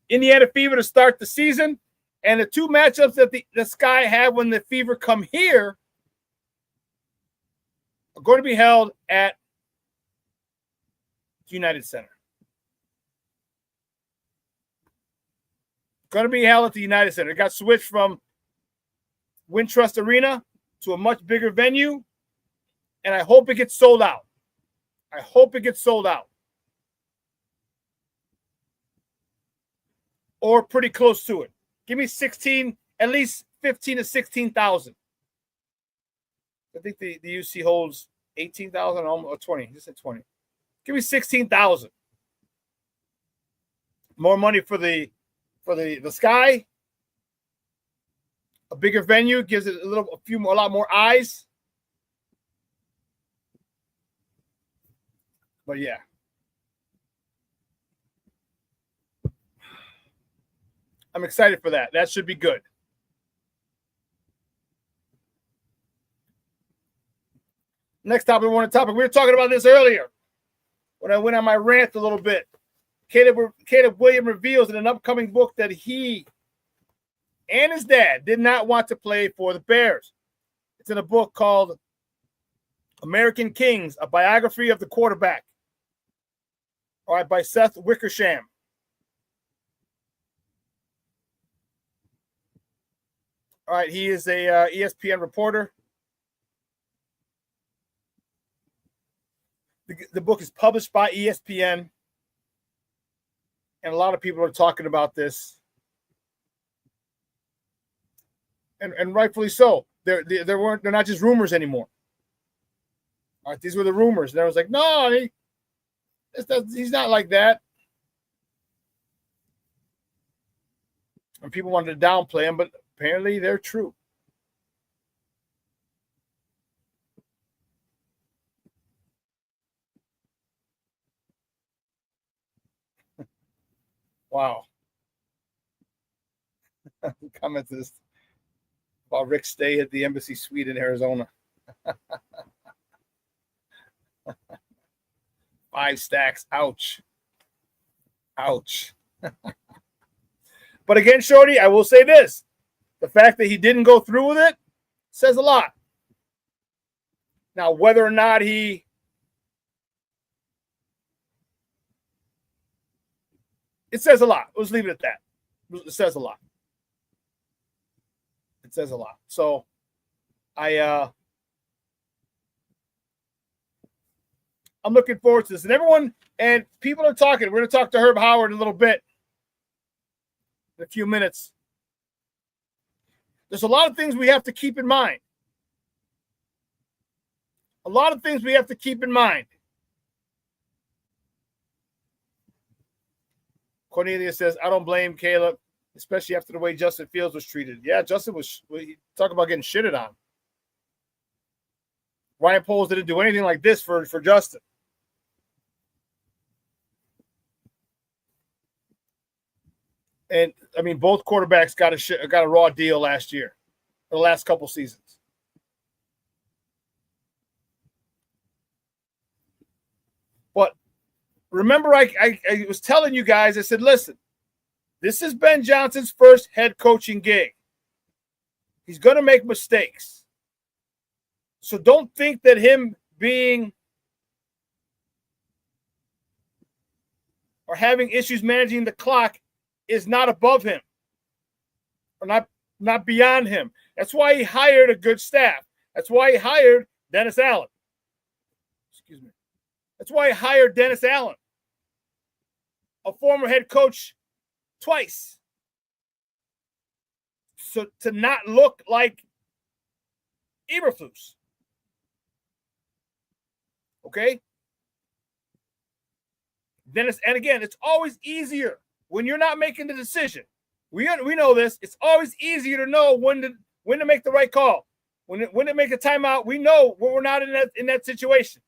Indiana Fever to start the season. And the two matchups that the Sky have when the Fever come here are going to be held at United Center. Going to be held at the United Center. It got switched from Wintrust Arena to a much bigger venue, and I hope it gets sold out. I hope it gets sold out. Or pretty close to it. Give me 16, at least 15 to 16,000. I think the UC holds 18,000 or 20. Just said 20. Give me 16,000. More money for the Sky. A bigger venue gives it a lot more eyes. But yeah. I'm excited for that. That should be good. Next topic, we were talking about this earlier when I went on my rant a little bit. Caleb Williams reveals in an upcoming book that he and his dad did not want to play for the Bears. It's in a book called American Kings, a biography of the quarterback. All right, by Seth Wickersham. All right, he is a ESPN reporter. The book is published by ESPN, and a lot of people are talking about this, and rightfully so. They're not just rumors anymore. All right, these were the rumors. And I was like, no, he's not like that. And people wanted to downplay him, but apparently they're true. Wow. Comment to this about Rick's stay at the Embassy Suite in Arizona. 5 stacks. Ouch. Ouch. But again, Shorty, I will say this. The fact that he didn't go through with it says a lot. Now, whether or not it says a lot. Let's leave it at that. It says a lot. It says a lot. So I'm looking forward to this. And everyone and people are talking. We're going to talk to Herb Howard in a little bit. In a few minutes. There's a lot of things we have to keep in mind. A lot of things we have to keep in mind. Cornelia says, I don't blame Caleb, especially after the way Justin Fields was treated. Yeah, Justin was talking about getting shitted on. Ryan Poles didn't do anything like this for Justin. And I mean, both quarterbacks got a raw deal last year, the last couple seasons. But remember, I was telling you guys, I said, listen, this is Ben Johnson's first head coaching gig. He's going to make mistakes. So don't think that him being or having issues managing the clock is not above him or not beyond him. That's why he hired a good staff. That's why he hired Dennis Allen. Excuse me. That's why he hired Dennis Allen, a former head coach twice. So to not look like Eberflus. Okay? Dennis, and again, it's always easier when you're not making the decision. We know this. It's always easier to know when to make the right call. When to make a timeout, we know when we're not in that situation.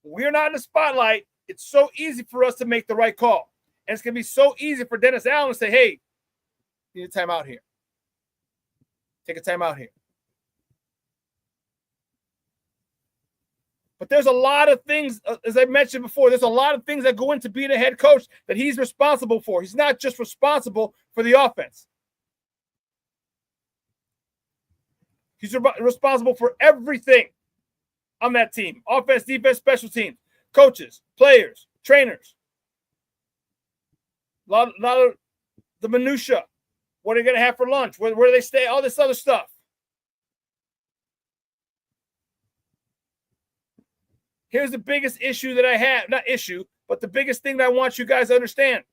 When we're not in the spotlight, it's so easy for us to make the right call. And it's going to be so easy for Dennis Allen to say, hey, you need a timeout here. Take a timeout here. But there's a lot of things, as I mentioned before, there's a lot of things that go into being a head coach that he's responsible for. He's not just responsible for the offense. He's responsible for everything on that team. Offense, defense, special teams, coaches, players, trainers. A lot of the minutia. What are they going to have for lunch? Where do they stay? All this other stuff. Here's the biggest issue that I have. Not issue, but the biggest thing that I want you guys to understand.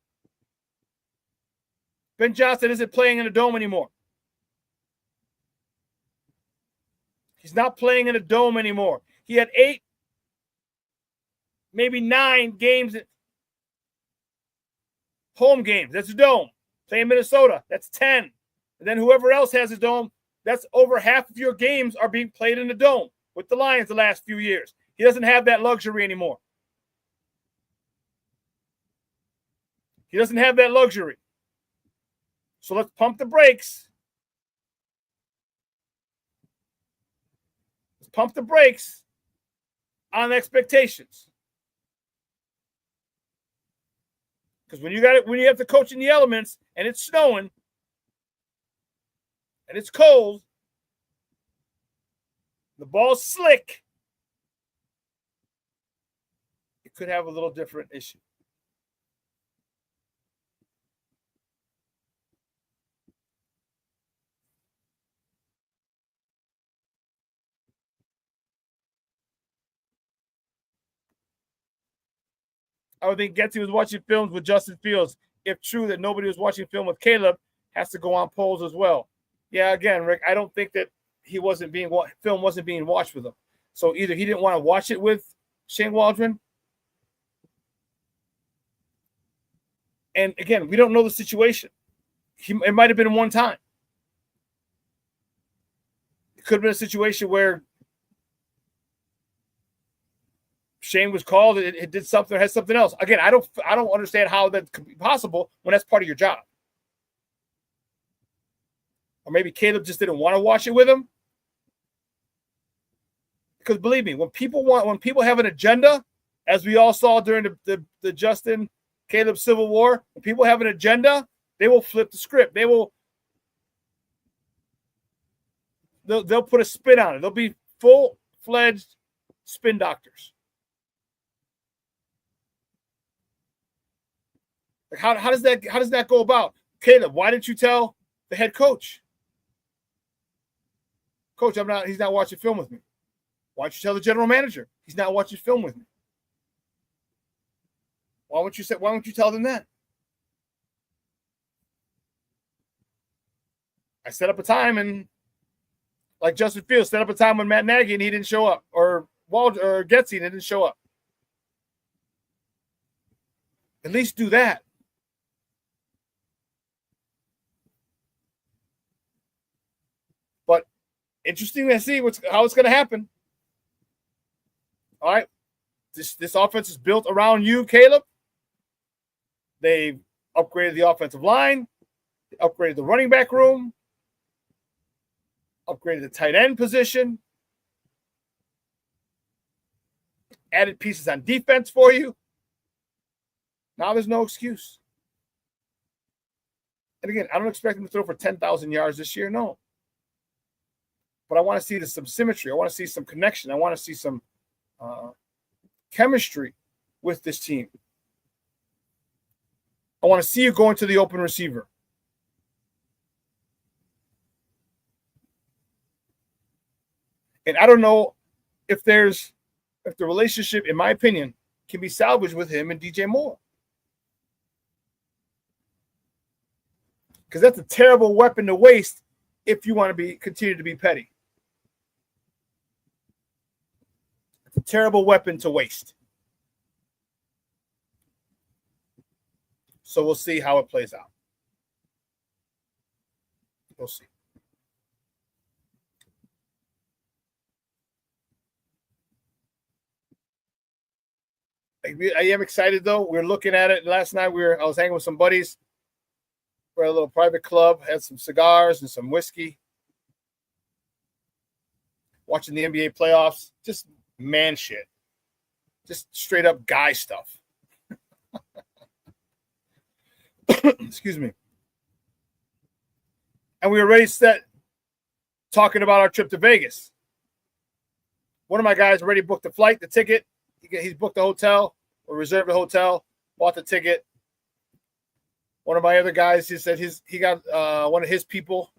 Ben Johnson isn't playing in a dome anymore. He's not playing in a dome anymore. He had 8, maybe 9 games, home games. That's a dome. Playing Minnesota, that's 10. And then whoever else has a dome, that's over half of your games are being played in the dome with the Lions the last few years. He doesn't have that luxury anymore. He doesn't have that luxury. So let's pump the brakes. Let's pump the brakes on expectations. Because when you have to coach in the elements and it's snowing and it's cold, the ball's slick, it could have a little different issue. I would think Getty was watching films with Justin Fields. If true that nobody was watching film with Caleb, has to go on polls as well. Yeah, again, Rick, I don't think that film wasn't being watched with him. So either he didn't want to watch it with Shane Waldron. And again, we don't know the situation. It might have been one time. It could have been a situation where Shane was called, it did something, or had something else. Again, I don't understand how that could be possible when that's part of your job. Or maybe Caleb just didn't want to watch it with him. Because believe me, when people have an agenda, as we all saw during the Justin Caleb Civil War, when people have an agenda, they will flip the script. They'll put a spin on it. They'll be full-fledged spin doctors. Like how does that go about? Caleb, why didn't you tell the head coach? Coach, he's not watching film with me. Why don't you tell the general manager? He's not watching film with me. Why don't you tell them that? I set up a time, and like Justin Fields set up a time when Matt Nagy and he didn't show up, or Getsy and he didn't show up. At least do that. But interesting to see how it's going to happen. All right, this offense is built around you, Caleb. They've upgraded the offensive line, they upgraded the running back room, upgraded the tight end position, added pieces on defense for you. Now there's no excuse. And again, I don't expect him to throw for 10,000 yards this year, no. But I want to see some symmetry. I want to see some connection. I want to see some chemistry with this team. I want to see you going to the open receiver. And I don't know if the relationship, in my opinion, can be salvaged with him and DJ Moore. Because that's a terrible weapon to waste if you want to continue to be petty. It's a terrible weapon to waste. So we'll see how it plays out. We'll see. I am excited, though. We're looking at it. Last night, I was hanging with some buddies. We're at a little private club, had some cigars and some whiskey. Watching the NBA playoffs. Just man shit. Just straight up guy stuff. Excuse me. And we were already set talking about our trip to Vegas. One of my guys already booked the flight, the ticket. He's booked the hotel or reserved the hotel, bought the ticket. One of my other guys, he said he got one of his people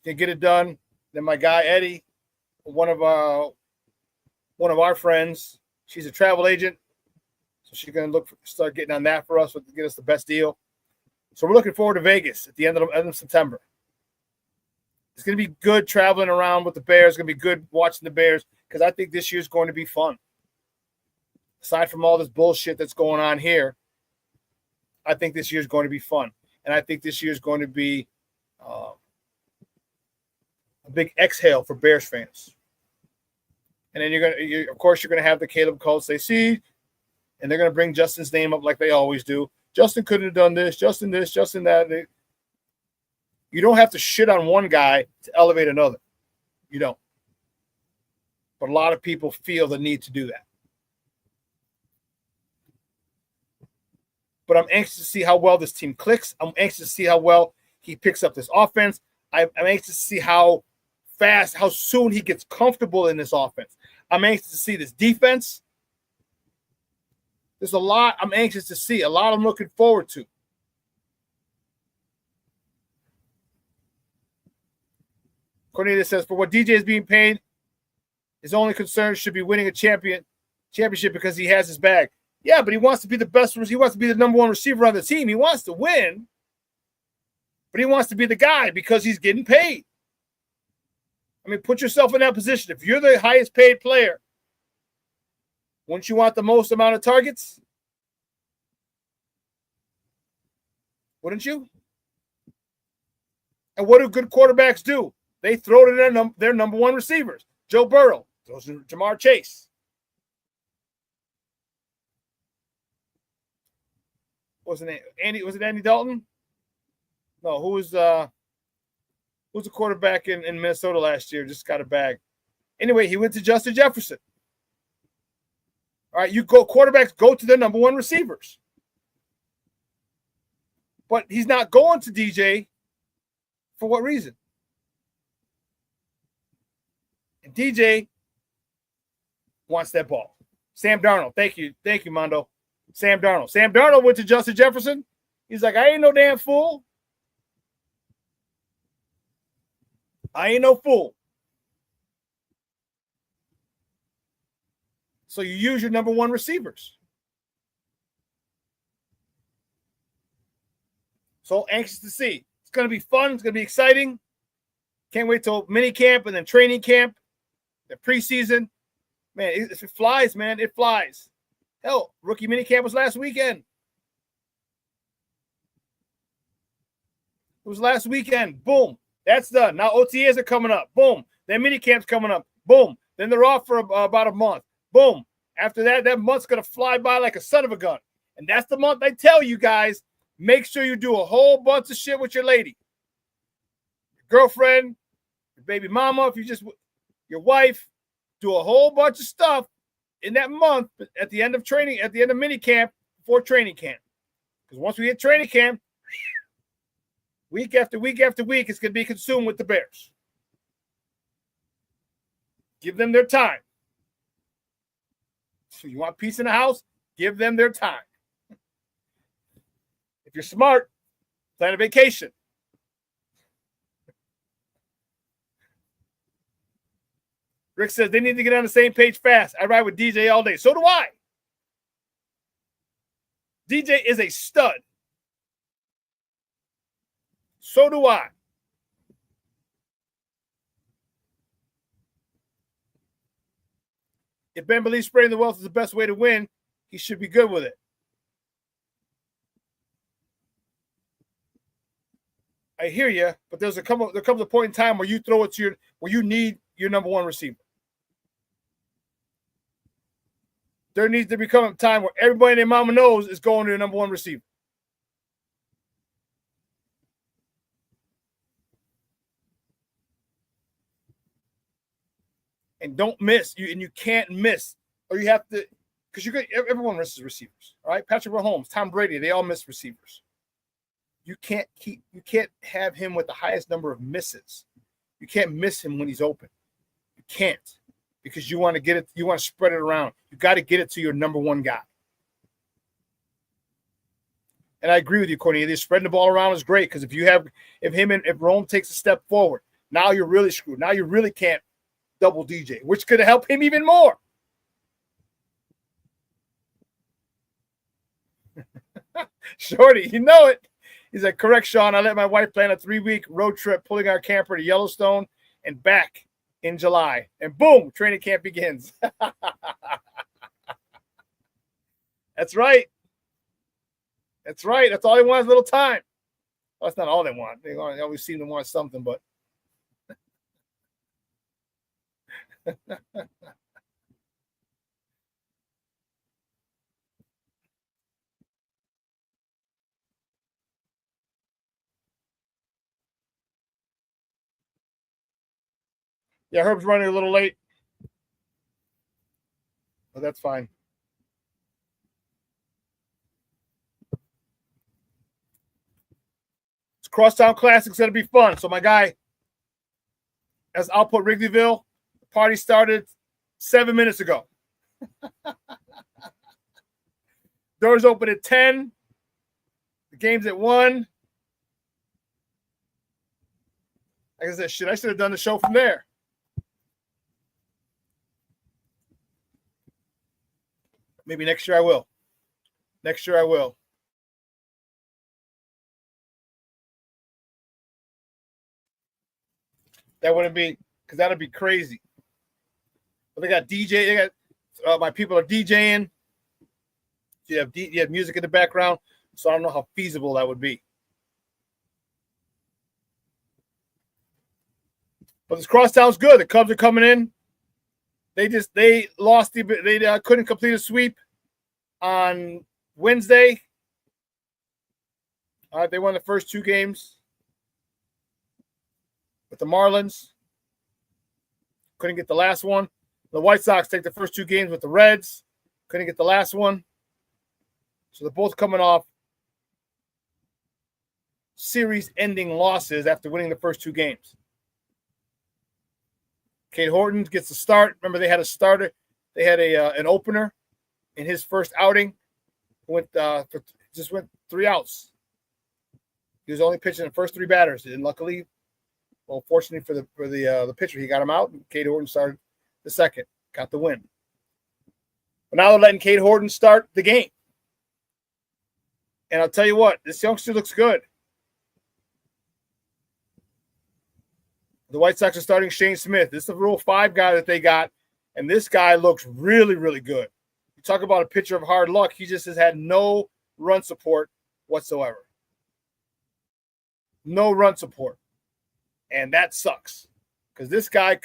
can get it done. Then my guy Eddie, one of our friends, she's a travel agent, so she's gonna start getting on that for us to get us the best deal. So we're looking forward to Vegas at the end of September. It's gonna be good traveling around with the Bears. It's gonna be good watching the Bears because I think this year's going to be fun. Aside from all this bullshit that's going on here, I think this year's going to be fun. And I think this year's going to be a big exhale for Bears fans. And then you're going to have the Caleb Cole say, see, and they're going to bring Justin's name up like they always do. Justin couldn't have done this, Justin this, Justin that. You don't have to shit on one guy to elevate another. You don't. But a lot of people feel the need to do that. But I'm anxious to see how well this team clicks. I'm anxious to see how well he picks up this offense. I'm anxious to see how fast, how soon he gets comfortable in this offense. I'm anxious to see this defense. There's a lot I'm anxious to see, a lot I'm looking forward to. Cornelius says, for what DJ is being paid, his only concern should be winning a championship because he has his bag. Yeah, but he wants to be the best. He wants to be the number one receiver on the team. He wants to win, but he wants to be the guy because he's getting paid. I mean, put yourself in that position. If you're the highest paid player, wouldn't you want the most amount of targets? Wouldn't you? And what do good quarterbacks do? They throw to their number one receivers. Joe Burrow throws to Jamar Chase. Was it Andy Dalton? No, who's the quarterback in Minnesota last year? Just got a bag. Anyway, he went to Justin Jefferson. All right, quarterbacks go to their number one receivers. But he's not going to DJ for what reason? And DJ wants that ball. Sam Darnold. Thank you, Mondo. Sam Darnold. Sam Darnold went to Justin Jefferson. He's like, I ain't no damn fool. I ain't no fool. So you use your number one receivers. So anxious to see. It's going to be fun. It's going to be exciting. Can't wait till mini camp and then training camp, the preseason. Man, it flies, man. It flies. Hell, Rokie Mini Camp was last weekend. It was last weekend. Boom. That's done. Now OTAs are coming up. Boom. Then mini camp's coming up. Boom. Then they're off for about a month. Boom. After that month's going to fly by like a son of a gun. And that's the month I tell you guys, make sure you do a whole bunch of shit with your lady. Your girlfriend, your baby mama, your wife, do a whole bunch of stuff in that month at the end of training, at the end of mini camp, before training camp. Because once we hit training camp, week after week after week, it's going to be consumed with the Bears. Give them their time. So you want peace in the house? Give them their time. If you're smart, plan a vacation. Rick says they need to get on the same page fast. I ride with DJ all day. So do I. DJ is a stud. So do I. If Ben believes spreading the wealth is the best way to win, he should be good with it. I hear you, but there comes a point in time where you throw it to where you need your number one receiver. There needs to become a time where everybody and their mama knows is going to the number one receiver. And don't miss. You can't miss. Or you have to, because everyone misses receivers. All right. Patrick Mahomes, Tom Brady, they all miss receivers. You can't have him with the highest number of misses. You can't miss him when he's open. You can't. Because you want to get it, you want to spread it around. You got to get it to your number one guy. And I agree with you, Cornelius. Spreading the ball around is great because if Rome takes a step forward, now you're really screwed. Now you really can't double DJ, which could help him even more. Shorty, you know it. He's like, correct, Shawn. I let my wife plan a 3-week road trip, pulling our camper to Yellowstone and back in July. And boom, training camp begins. That's right. That's right. That's all they want is a little time. Well, that's not all they want. They always seem to want something, but Yeah, Herb's running a little late. But that's fine. It's Crosstown Classic's going to be fun. So my guy, as Output Wrigleyville, the party started 7 minutes ago. Doors open at 10. The game's at 1. Like I said, shit, I should have done the show from there. Maybe next year I will. Next year I will. That wouldn't be, because that'd be crazy. But they got DJ. They got my people are DJing. You have music in the background, so I don't know how feasible that would be. But this Crosstown's good. The Cubs are coming in. They lost they couldn't complete a sweep on Wednesday. They won the first 2 games with the Marlins. Couldn't get the last one. The White Sox take the first 2 games with the Reds. Couldn't get the last one. So they're both coming off series-ending losses after winning the first 2 games. Cade Horton gets the start. Remember, they had a starter. They had an opener in his first outing. Just went 3 outs. He was only pitching the first 3 batters, and luckily, well, fortunately for the pitcher, he got him out. And Cade Horton started the second, got the win. But now they're letting Cade Horton start the game. And I'll tell you what, this youngster looks good. The White Sox are starting Shane Smith. This is the Rule 5 guy that they got, and this guy looks really, really good. You talk about a pitcher of hard luck. He just has had no run support whatsoever. No run support. And that sucks because this guy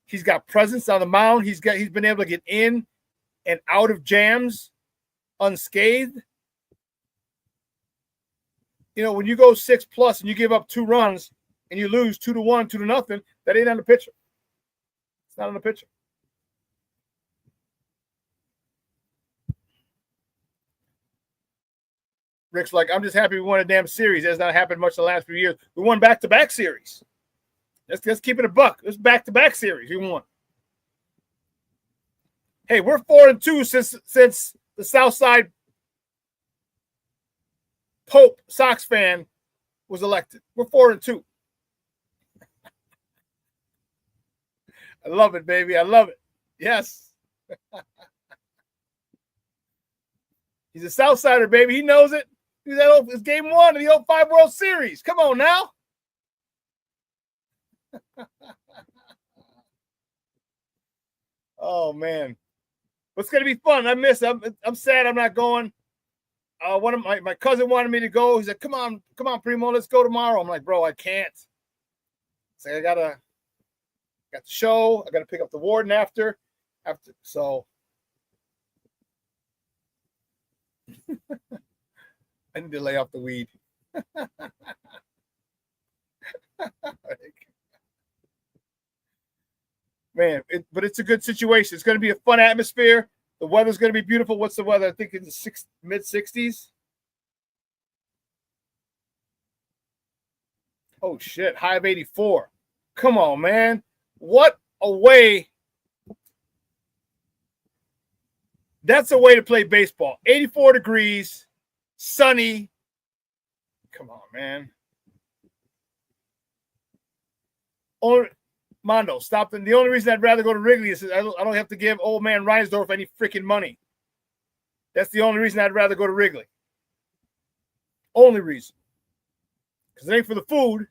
he's got presence on the mound. He's been able to get in and out of jams unscathed. You know, when you go 6+ and you give up 2 runs and you lose 2-1, 2-0, that ain't on the pitcher. It's not on the pitcher. Rick's like, I'm just happy we won a damn series. That's not happened much in the last few years. We won back-to-back series. Let's keep it a buck. It's back-to-back series. We won. Hey, we're 4-2 since the Southside Pope Sox fan was elected. We're 4-2. I love it, baby. I love it. Yes. He's a Southsider, baby. He knows it. It's game 1 of the 05 World Series. Come on now. Oh, man. It's going to be fun. I'm sad I'm not going. One of my cousin wanted me to go. He said, come on, Primo, let's go tomorrow. I'm like, bro, I can't. It's like I got the show. I got to pick up the warden after. So I need to lay off the weed. Man, but it's a good situation. It's going to be a fun atmosphere. The weather's going to be beautiful. What's the weather? I think it's mid-60s. Oh, shit. High of 84. Come on, man. What a way. That's a way to play baseball. 84 degrees, sunny. Come on, man. Mondo, stop them. The only reason I'd rather go to Wrigley is I don't have to give old man Reinsdorf any freaking money. That's the only reason I'd rather go to Wrigley. Only reason. Because it ain't for the food.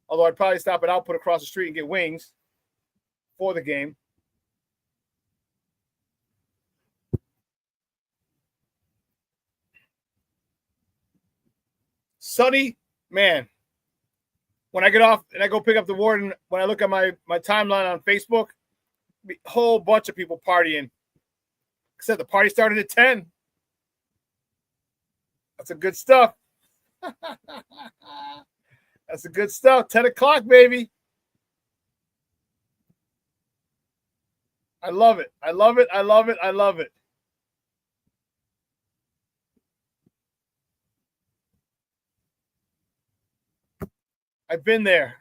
Although I'd probably stop at Output across the street and get wings for the game. Sunny, man. When I get off and I go pick up the warden, when I look at my timeline on Facebook, a whole bunch of people partying. Except the party started at 10. That's a good stuff. That's the good stuff. 10 o'clock, baby. I love it. I love it. I love it. I love it. I've been there.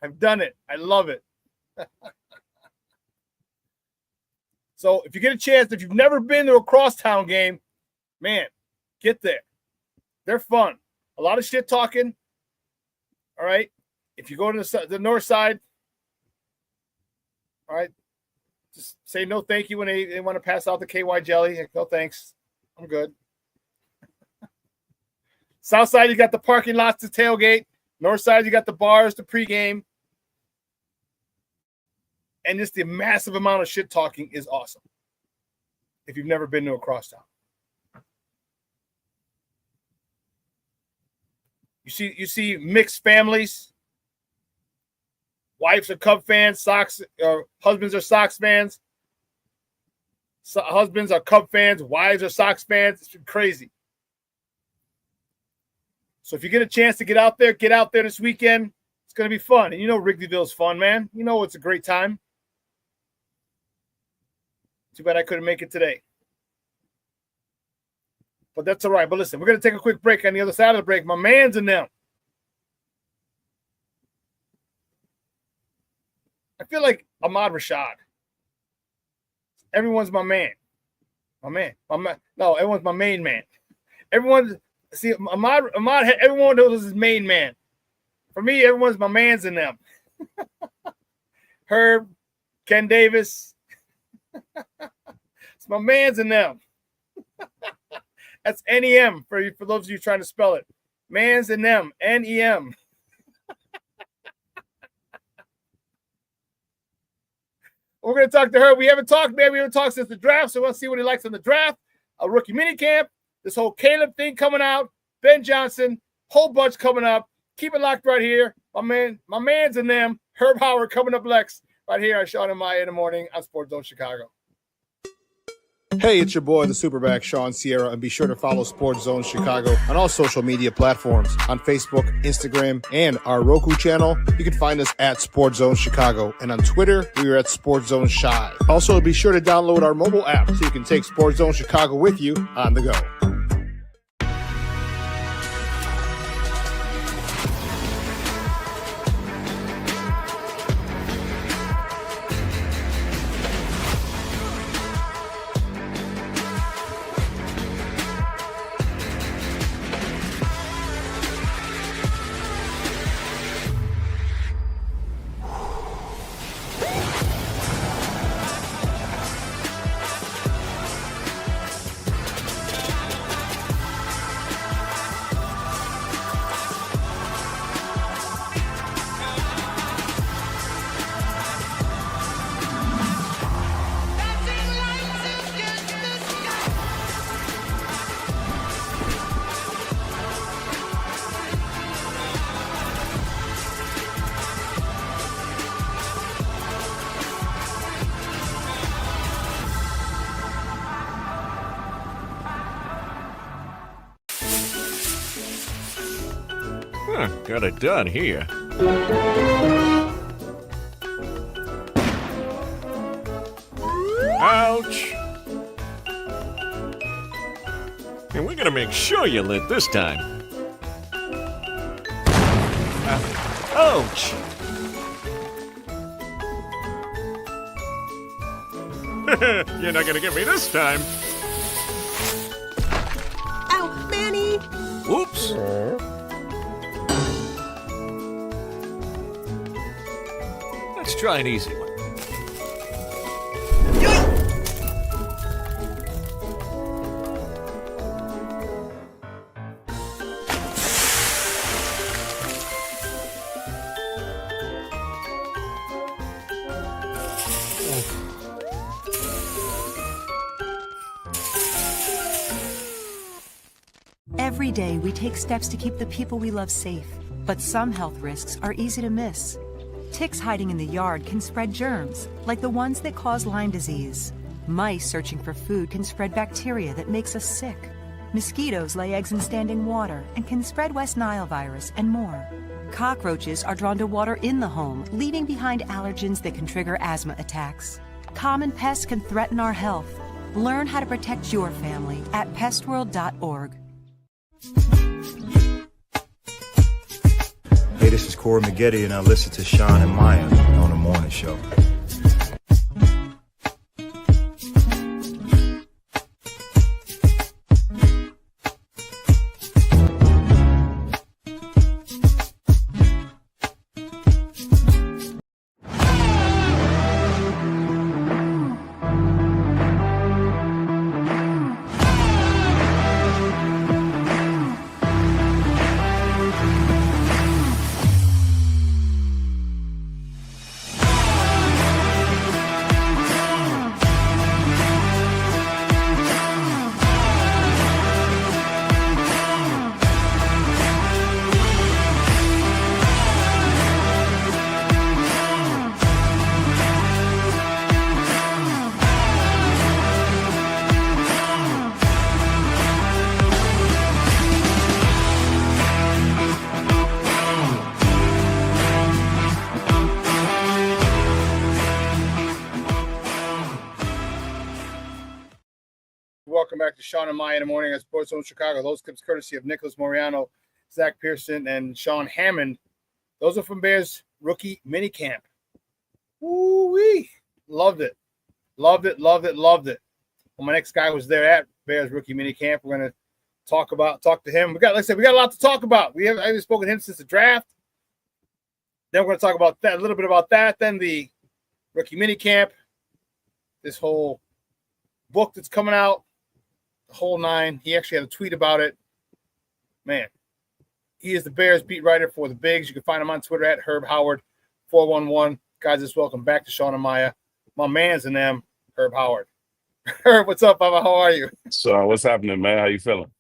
I've done it. I love it. So if you get a chance, if you've never been to a crosstown game, man, get there. They're fun. A lot of shit talking. All right. If you go to the north side, all right, just say no thank you when they want to pass out the KY jelly. No thanks. I'm good. South side, you got the parking lots to tailgate. North side, you got the bars to pregame. And just the massive amount of shit talking is awesome. If you've never been to a crosstown. You see mixed families. Wives are Cub fans, husbands are Sox fans. Husbands are Cub fans, wives are Sox fans. It's crazy. So if you get a chance to get out there this weekend. It's going to be fun. And you know Wrigleyville's fun, man. You know it's a great time. Too bad I couldn't make it today. But that's all right. But listen, we're going to take a quick break. On the other side of the break, my man's in them. I feel like Ahmad Rashad. Everyone's my man. My man. No, everyone's my main man. Ahmad, everyone knows his main man. For me, everyone's my man's in them. Herb, Ken Davis. It's my man's in them. That's NEM for those of you trying to spell it. Man's in them. NEM. We're going to talk to her. We haven't talked, man. We haven't talked since the draft, so we'll see what he likes on the draft. A rookie mini camp. This whole Caleb thing coming out. Ben Johnson. Whole bunch coming up. Keep it locked right here. My man's in them. Herb Howard coming up next right here on Shawn and Maya in the morning on Sports Zone Chicago. Hey, it's your boy, the SuperBack, Shawn Sierra, and be sure to follow Sports Zone Chicago on all social media platforms, on Facebook, Instagram, and our Roku channel. You can find us at Sports Zone Chicago, and on Twitter, we are at Sports Zone Shy. Also, be sure to download our mobile app so you can take Sports Zone Chicago with you on the go. Got it done here. Ouch! And we're gonna make sure you lit this time. Ouch! You're not gonna get me this time. Ow, Manny! Oops! Let's try an easy one. Every day, we take steps to keep the people we love safe, but some health risks are easy to miss. Ticks hiding in the yard can spread germs, like the ones that cause Lyme disease. Mice searching for food can spread bacteria that makes us sick. Mosquitoes lay eggs in standing water and can spread West Nile virus and more. Cockroaches are drawn to water in the home, leaving behind allergens that can trigger asthma attacks. Common pests can threaten our health. Learn how to protect your family at pestworld.org. Hey, this is Corey McGetty, and I listen to Shawn and Maya on the morning show. Welcome back to Shawn and Maya in the morning at Sports Zone Chicago. Those clips courtesy of Nicholas Moriano, Zach Pearson, and Sean Hammond. Those are from Bears Rookie Mini Camp. Woo-wee. Loved it. Loved it, loved it, loved it. Well, my next guy was there at Bears Rookie Mini Camp. We're going to talk to him. Like I said, we got a lot to talk about. I haven't spoken to him since the draft. Then we're going to talk about that, a little bit about that. Then the Rookie Mini Camp, this whole book that's coming out, the whole nine. He actually had a tweet about it. Man, he is the Bears beat writer for the Bigs. You can find him on Twitter at Herb Howard 411. Guys, just welcome back to Shawn and Maya. My man's in them, Herb Howard. Herb, what's up, Baba? How are you? So what's happening, man? How you feeling?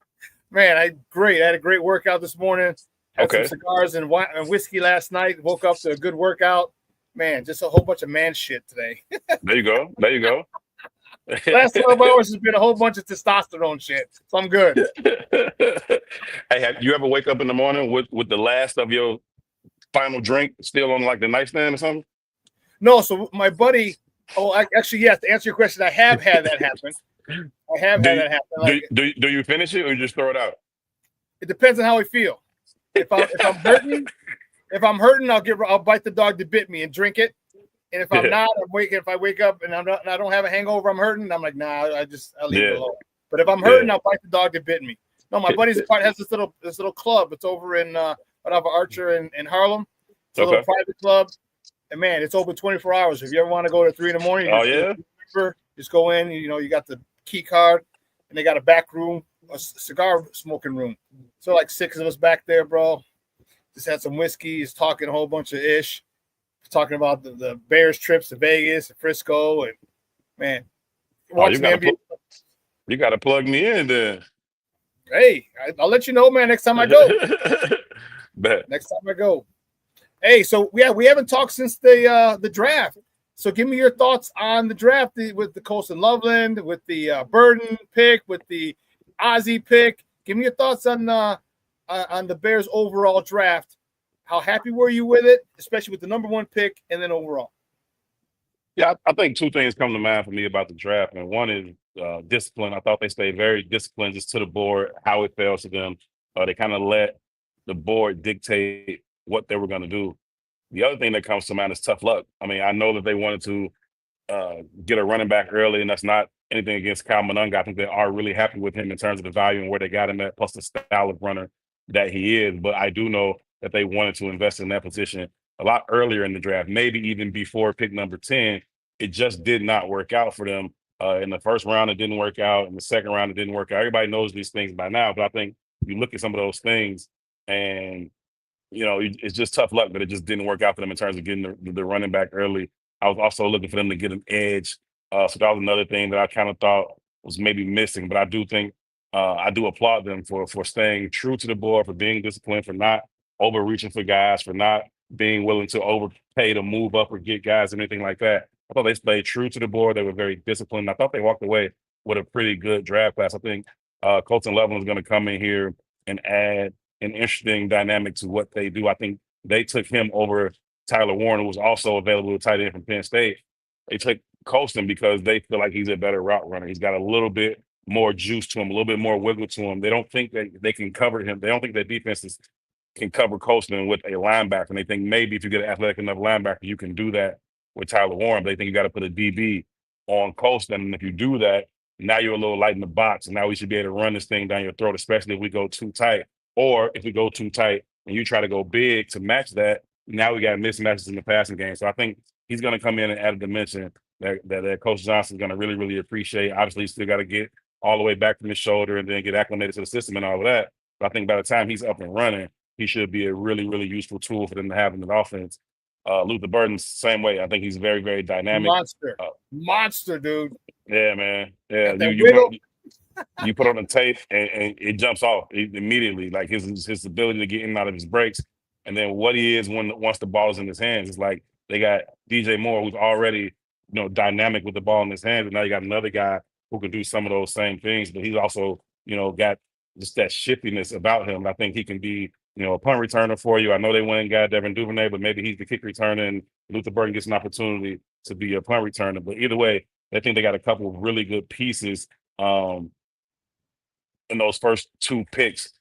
Man, great. I had a great workout this morning. Had Okay. some cigars and whiskey last night. Woke up to a good workout. Man, just a whole bunch of man shit today. There you go. There you go. Last 12 hours has been a whole bunch of testosterone shit. So I'm good. Hey, have you ever wake up in the morning with the last of your final drink still on like the nightstand or something? No, so my buddy, actually, yes, to answer your question, I have had that happen. I have had that happen. Like, Do you finish it or you just throw it out? it depends on how I feel. If I'm hurting, I'll bite the dog that bit me and drink it. And if I'm not, if I wake up and I don't have a hangover, I'm hurting, I'm like, nah, I'll leave it alone. But if I'm hurting, I'll bite the dog that bit me. No, my buddy's part has this little club. It's over in Archer in Harlem. It's a little private club. And man, it's open 24 hours. If you ever want to go to 3 a.m, just go in. You got the key card, and they got a back room, a cigar smoking room. So like 6 of us back there, bro. Just had some whiskey. Just talking a whole bunch of ish. Talking about the Bears trips to Vegas, and Frisco, and man, watching the NBA. You got to plug me in then. Hey, I'll let you know, man. Next time I go. Bet. Next time I go. Hey, so we haven't talked since the draft. So give me your thoughts on the draft with the Colson Loveland, with the Burden pick, with the Ozzie pick. Give me your thoughts on the Bears overall draft. How happy were you with it, especially with the number 1 pick and then overall? Yeah, I think 2 things come to mind for me about the draft. And one is discipline. I thought they stayed very disciplined just to the board, how it fell to them. They kind of let the board dictate what they were going to do. The other thing that comes to mind is tough luck. I mean, I know that they wanted to get a running back early, and that's not anything against Kyle Monunga. I think they are really happy with him in terms of the value and where they got him at, plus the style of runner that he is. But I do know that they wanted to invest in that position a lot earlier in the draft, maybe even before pick number 10. It just did not work out for them. In the first round, it didn't work out. In the second round, it didn't work out. Everybody knows these things by now, but I think you look at some of those things and, it's just tough luck that it just didn't work out for them in terms of getting the running back early. I was also looking for them to get an edge. So that was another thing that I kind of thought was maybe missing, but I do think I do applaud them for staying true to the board, for being disciplined, for not overreaching for guys, for not being willing to overpay to move up or get guys and anything like that. I thought they stayed true to the board. They were very disciplined. I thought they walked away with a pretty good draft class. I think Colton Loveland is going to come in here and add an interesting dynamic to what they do. I think they took him over Tyler Warren, who was also available to tight end from Penn State. They took Colston because they feel like he's a better route runner. He's got a little bit more juice to him, a little bit more wiggle to him. They don't think that they can cover him. They don't think that defenses can cover Colston with a linebacker. And they think maybe if you get an athletic enough linebacker, you can do that with Tyler Warren. But they think you got to put a DB on Colston. And if you do that, now you're a little light in the box. And now we should be able to run this thing down your throat, especially if we go too tight. Or if we go too tight and you try to go big to match that, now we got mismatches in the passing game. So I think he's going to come in and add a dimension that Coach Johnson's going to really, really appreciate. Obviously, he's still got to get all the way back from his shoulder and then get acclimated to the system and all of that. But I think by the time he's up and running, he should be a really, really useful tool for them to have in the offense. Luther Burden's same way. I think he's very, very dynamic. Monster, dude. Yeah, man. Yeah, you put on the tape and it jumps off immediately. Like his ability to get in and out of his breaks, and then what he is once the ball is in his hands. It's like they got DJ Moore, who's already dynamic with the ball in his hands, and now you got another guy who can do some of those same things. But he's also got just that shiftiness about him. I think he can be a punt returner for you. I know they went and got Devin Duvernay, but maybe he's the kick returner, and Luther Burden gets an opportunity to be a punt returner. But either way, I think they got a couple of really good pieces in those first two picks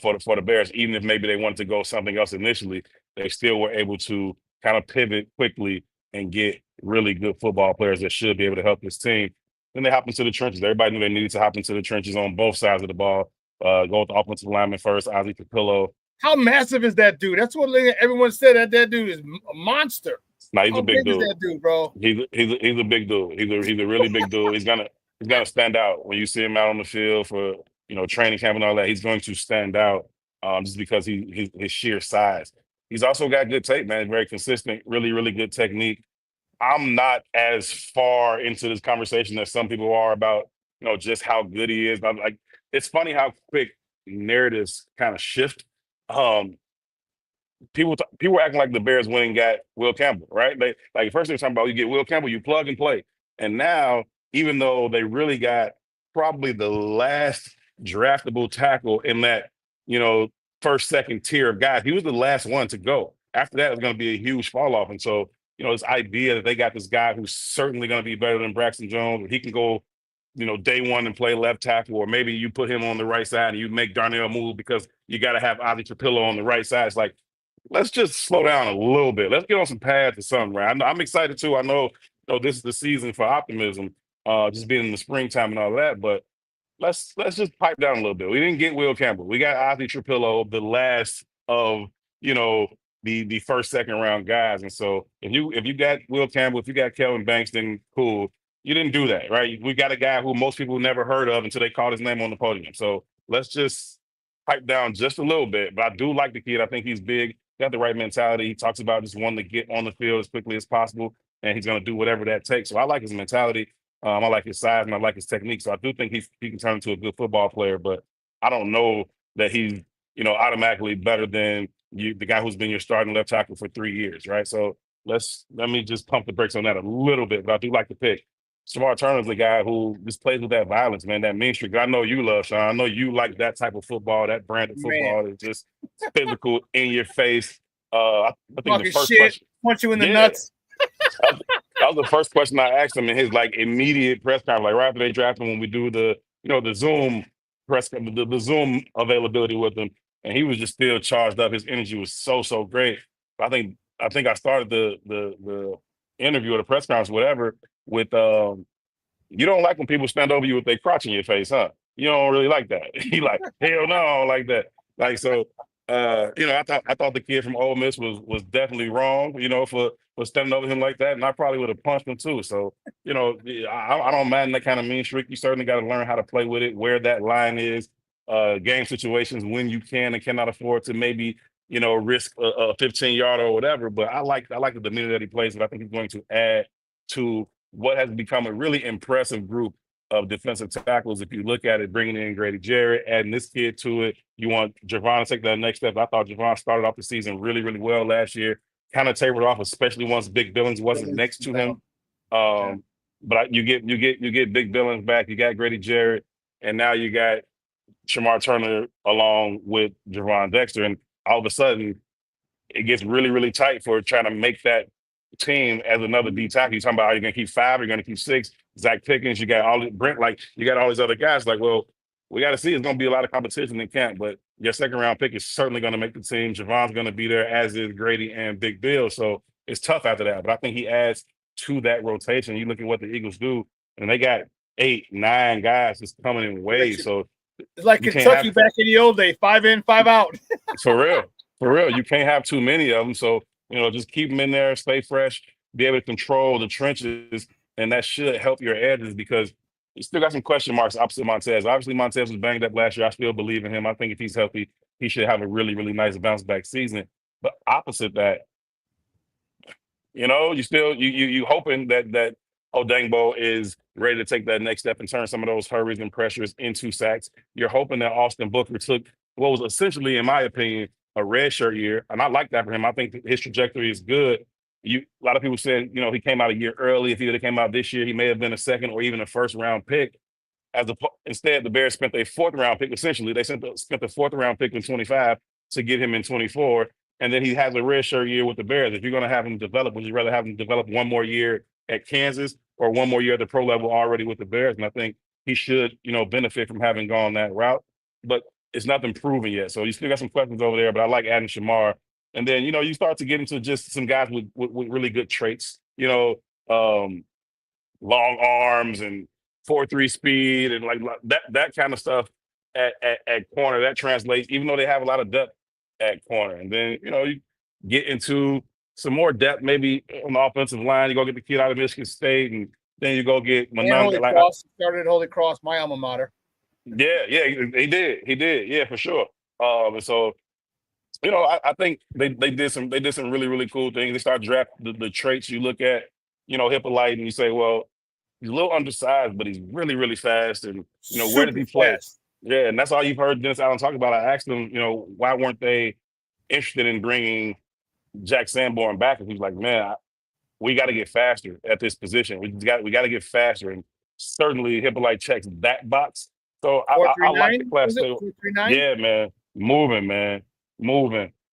for the Bears. Even if maybe they wanted to go something else initially, they still were able to kind of pivot quickly and get really good football players that should be able to help this team. Then they hop into the trenches. Everybody knew they needed to hop into the trenches on both sides of the ball. Go with the offensive lineman first, Ozzie Capillo. How massive is that dude? That's what everyone said, that dude is a monster. Nah, he's a big dude. Is that dude, bro? He's a big dude. He's a really big dude. He's gonna stand out when you see him out on the field for training camp and all that. He's going to stand out just because his sheer size. He's also got good tape, man. Very consistent, really, really good technique. I'm not as far into this conversation as some people are about just how good he is. I'm like, it's funny how quick narratives kind of shift. People were acting like the Bears went and got Will Campbell, right? They like first they were talking about you get Will Campbell, you plug and play. And now, even though they really got probably the last draftable tackle in that, first, second tier of guys, he was the last one to go. After that, it was going to be a huge fall off. And so, this idea that they got this guy who's certainly going to be better than Braxton Jones, he can go, day one and play left tackle, or maybe you put him on the right side and you make Darnell move because you got to have Ozzie Capillo on the right side. It's like, let's just slow down a little bit. Let's get on some pads or something, right? I'm excited too. I know, this is the season for optimism, just being in the springtime and all that, but let's just pipe down a little bit. We didn't get Will Campbell. We got Ozzie Capillo, the last of, the first, second round guys. And so if you got Will Campbell, if you got Kelvin Banks, then cool. You didn't do that, right? We got a guy who most people never heard of until they called his name on the podium. So let's just pipe down just a little bit. But I do like the kid. I think he's big. Got the right mentality. He talks about just wanting to get on the field as quickly as possible, and he's going to do whatever that takes. So I like his mentality. I like his size, and I like his technique. So I do think he can turn into a good football player. But I don't know that he's automatically better than the guy who's been your starting left tackle for 3 years, right? So let me just pump the brakes on that a little bit. But I do like the pick. Shamar Turner's the guy who just plays with that violence, man, that mean streak. I know you love, Shawn. I know you like that type of football, that brand of football that's just physical, in your face. I think the first question, punch you in the nuts. That was the first question I asked him in his immediate press conference, right after they drafted him when we do the the Zoom press, the Zoom availability with him, and he was just still charged up. His energy was so great. I think I started the interview or the press conference, whatever, with you don't like when people stand over you with their crotch in your face, huh? You don't really like that. He like, hell no, I don't like that. Like, so I thought the kid from Ole Miss was definitely wrong, for standing over him like that, and I probably would have punched him too. So, I don't mind that kind of mean streak. You certainly got to learn how to play with it, where that line is, game situations when you can and cannot afford to maybe risk a 15-yard or whatever. But I like the demeanor that he plays, and I think he's going to add to what has become a really impressive group of defensive tackles. If you look at it, bringing in Grady Jarrett, adding this kid to it, you want Gervon to take that next step. I thought Gervon started off the season really, really well last year, kind of tapered off, especially once Big Billings wasn't next to him. But you get Big Billings back, you got Grady Jarrett, and now you got Shamar Turner along with Gervon Dexter, and all of a sudden it gets really, really tight for trying to make that team as another D tackle. You're talking about, are you going to keep 5? You're going to keep 6? Zach Pickens, you got Brent, like you got all these other guys. Like, well, we got to see. It's going to be a lot of competition in camp, but your second round pick is certainly going to make the team. Javon's going to be there, as is Grady and Big Bill. So it's tough after that. But I think he adds to that rotation. You look at what the Eagles do, and they got 8, 9 guys just coming in waves. So it's like Kentucky back in the old days, 5 in, 5 out. For real. You can't have too many of them. So, just keep them in there, stay fresh, be able to control the trenches, and that should help your edges because you still got some question marks opposite Montez. Obviously, Montez was banged up last year. I still believe in him. I think if he's healthy, he should have a really, really nice bounce back season. But opposite that, you hoping that Odangbo is ready to take that next step and turn some of those hurries and pressures into sacks. You're hoping that Austin Booker took what was essentially, in my opinion, a redshirt year, and I like that for him. I think his trajectory is good. A lot of people said, he came out a year early. If he would have came out this year, he may have been a second or even a first round pick. Instead, the Bears spent a 4th round pick. Essentially, they spent the 4th round pick in 25 to get him in 24, and then he has a redshirt year with the Bears. If you're going to have him develop, would you rather have him develop one more year at Kansas or one more year at the pro level already with the Bears? And I think he should, benefit from having gone that route. But it's nothing proven yet. So you still got some questions over there, but I like adding Shamar. And then, you start to get into just some guys with really good traits, long arms and 4.3 speed and like that kind of stuff at corner. That translates, even though they have a lot of depth at corner. And then, you get into some more depth, maybe on the offensive line. You go get the kid out of Michigan State, and then you go get Holy Cross. Started at Holy Cross, my alma mater. Yeah, he did. Yeah, for sure. And so, I think they did some really, really cool things. They start drafting the traits you look at, Hippolyte, and you say, well, he's a little undersized, but he's really, really fast. And, where did he play? Fast. Yeah, and that's all you've heard Dennis Allen talk about. I asked him, why weren't they interested in bringing Jack Sanborn back? And he's like, man, we got to get faster at this position. We got to get faster. And certainly Hippolyte checks that box. So I like the class. Yeah, man. Moving.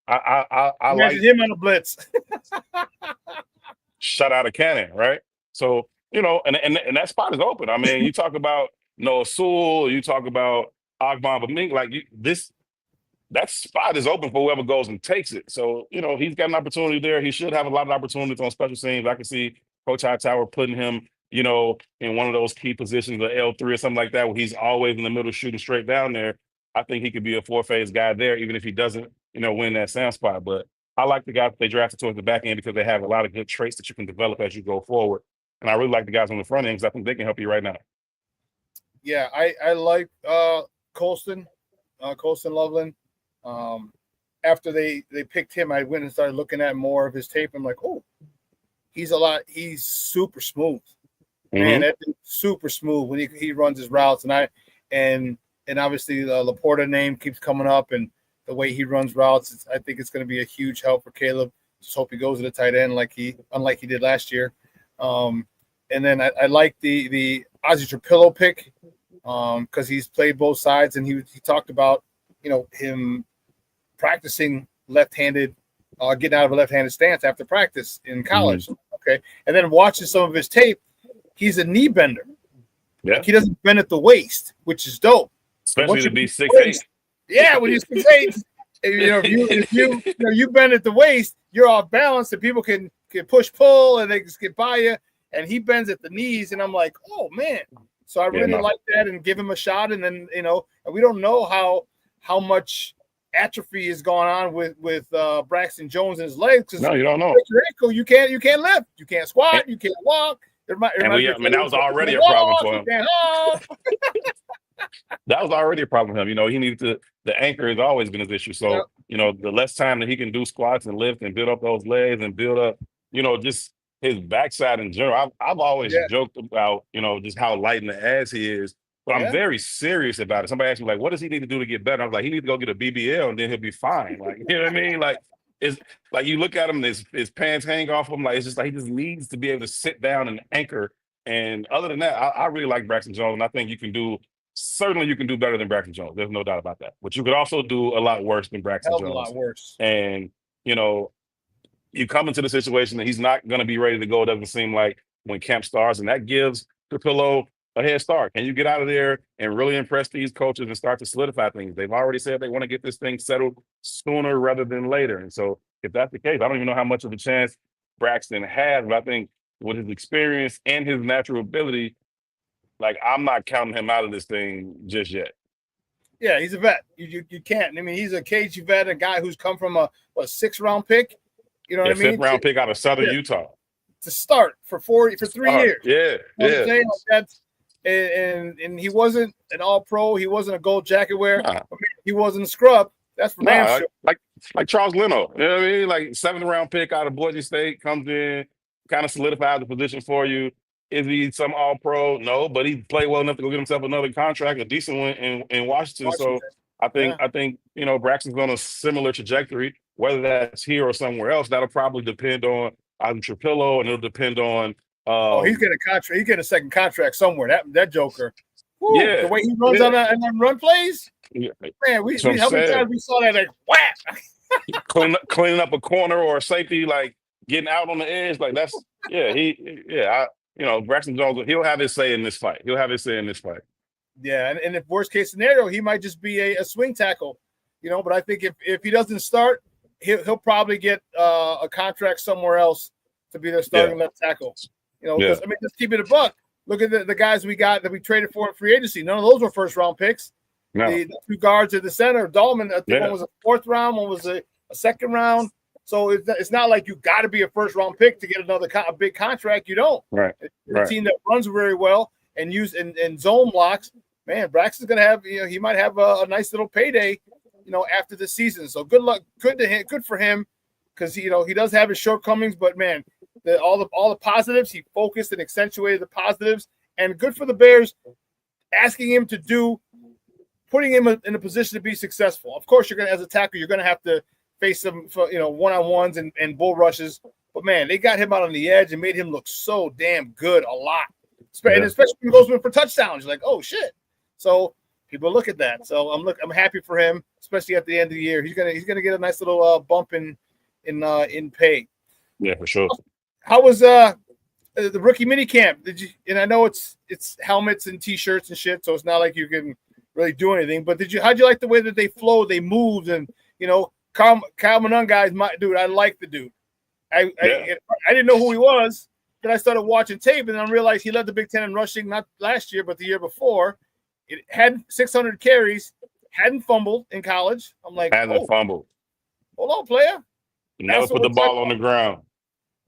I like him on the blitz. Shut out a cannon, right? So, and that spot is open. I mean, you talk about Noah Sewell, you talk about Ogbon, but that spot is open for whoever goes and takes it. So, he's got an opportunity there. He should have a lot of opportunities on special teams. I can see Coach Hightower putting him, in one of those key positions, the L3 or something like that, where he's always in the middle shooting straight down there. I think he could be a 4-phase guy there, even if he doesn't, win that Sam spot. But I like the guys that they drafted towards the back end because they have a lot of good traits that you can develop as you go forward. And I really like the guys on the front end because I think they can help you right now. Yeah, I like Colston Loveland. After they picked him, I went and started looking at more of his tape. I'm like, oh, he's super smooth. Man, that dude's super smooth when he runs his routes. And obviously the Laporta name keeps coming up, and the way he runs routes, I think it's going to be a huge help for Caleb. Just hope he goes to the tight end unlike he did last year. And then I like the Ozzie Trapillo pick because he's played both sides, and he talked about him practicing left-handed, getting out of a left-handed stance after practice in college. Okay, and then watching some of his tape, he's a knee bender. Yeah, like he doesn't bend at the waist, which is dope. Especially to be 6'8". Yeah, when you're 6'8", if you bend at the waist, you're off balance, and people can push pull, and they just get by you. And he bends at the knees, and I'm like, oh man. So I really like that, and give him a shot. And then and we don't know how much atrophy is going on with Braxton Jones and his legs. No, you don't know. Your ankle, you can't lift, you can't squat, you can't walk. That was already a problem for him. That was already a problem for him. He needed the anchor has always been his issue. So, the less time that he can do squats and lift and build up those legs and build up, just his backside in general. I've always joked about, just how light in the ass he is. But I'm very serious about it. Somebody asked me, what does he need to do to get better? I was like, he needs to go get a BBL and then he'll be fine. You know what I mean? It's like you look at him, his pants hang off him. It's just like he just needs to be able to sit down and anchor. And other than that, I really like Braxton Jones. And I think you can do better than Braxton Jones. There's no doubt about that. But you could also do a lot worse than Braxton Jones. A lot worse. And you know, you come into the situation that he's not going to be ready to go. It doesn't seem like when camp starts, and that gives Capillo a head start. Can you get out of there and really impress these coaches and start to solidify things? They've already said they want to get this thing settled sooner rather than later. And so if that's the case, I don't even know how much of a chance Braxton has, but I think with his experience and his natural ability, like, I'm not counting him out of this thing just yet. Yeah, he's a vet. You can't. I mean, he's a cagey vet, a guy who's come from a 6th-round pick. You know what I mean? 5th-round pick out of Southern Utah To start for 3 years. Yeah, You know what I'm saying? Like that's, and he wasn't an all-pro. He wasn't a gold jacket wearer. Nah. He wasn't a scrub. That's for damn sure. Like Charles Leno. You know what I mean? Like 7th-round pick out of Boise State, comes in, kind of solidifies the position for you. Is he some all-pro? No, but he played well enough to go get himself another contract, a decent one in Washington. So I think you know, Braxton's on a similar trajectory. Whether that's here or somewhere else, that'll probably depend on Trapillo, and it'll depend on. He's getting a contract. He's getting a second contract somewhere. That Joker. Woo, yeah, the way he runs on them run plays. Yeah. Man, how many times we saw that? Like, whap! cleaning up a corner or a safety, like getting out on the edge. Like that's Braxton Jones, he'll have his say in this fight. Yeah, and if worst case scenario, he might just be a swing tackle, you know. But I think if he doesn't start, he'll probably get a contract somewhere else to be their starting left tackle. You know, because I mean, just keep it a buck. Look at the guys we got that we traded for in free agency. None of those were 1st-round picks. No. The 2 guards at the center, Dahlman, I think one was a 4th round, one was a 2nd round. So it's not like you got to be a 1st-round pick to get a big contract. You don't. Right. A team that runs very well and use and zone blocks. Man, Braxton's gonna have, you know, he might have a nice little payday, you know, after the season. So good luck, good for him, because he does have his shortcomings, but man, all the positives, he focused and accentuated the positives, and good for the Bears, asking him to putting him in a position to be successful. Of course, as a tackle, you're gonna have to face some, one-on-ones and bull rushes, but man, they got him out on the edge and made him look so damn good a lot, and especially when he goes in for touchdowns. You're like, oh shit. So people look at that. So I'm happy for him, especially at the end of the year. He's gonna get a nice little bump in pay. Yeah, for sure. How was the Rookie Mini Camp? Did you? And I know it's helmets and T-shirts and shit, so it's not like you can really do anything. But how'd you like the way that they flowed, they moved, and Kyle Manung guys, my dude, I like the dude. I didn't know who he was. Then I started watching tape, and I realized he led the Big Ten in rushing, not last year, but the year before. It had 600 carries, hadn't fumbled in college. I'm like, fumbled. Hold on, player. Never put the ball on the ground.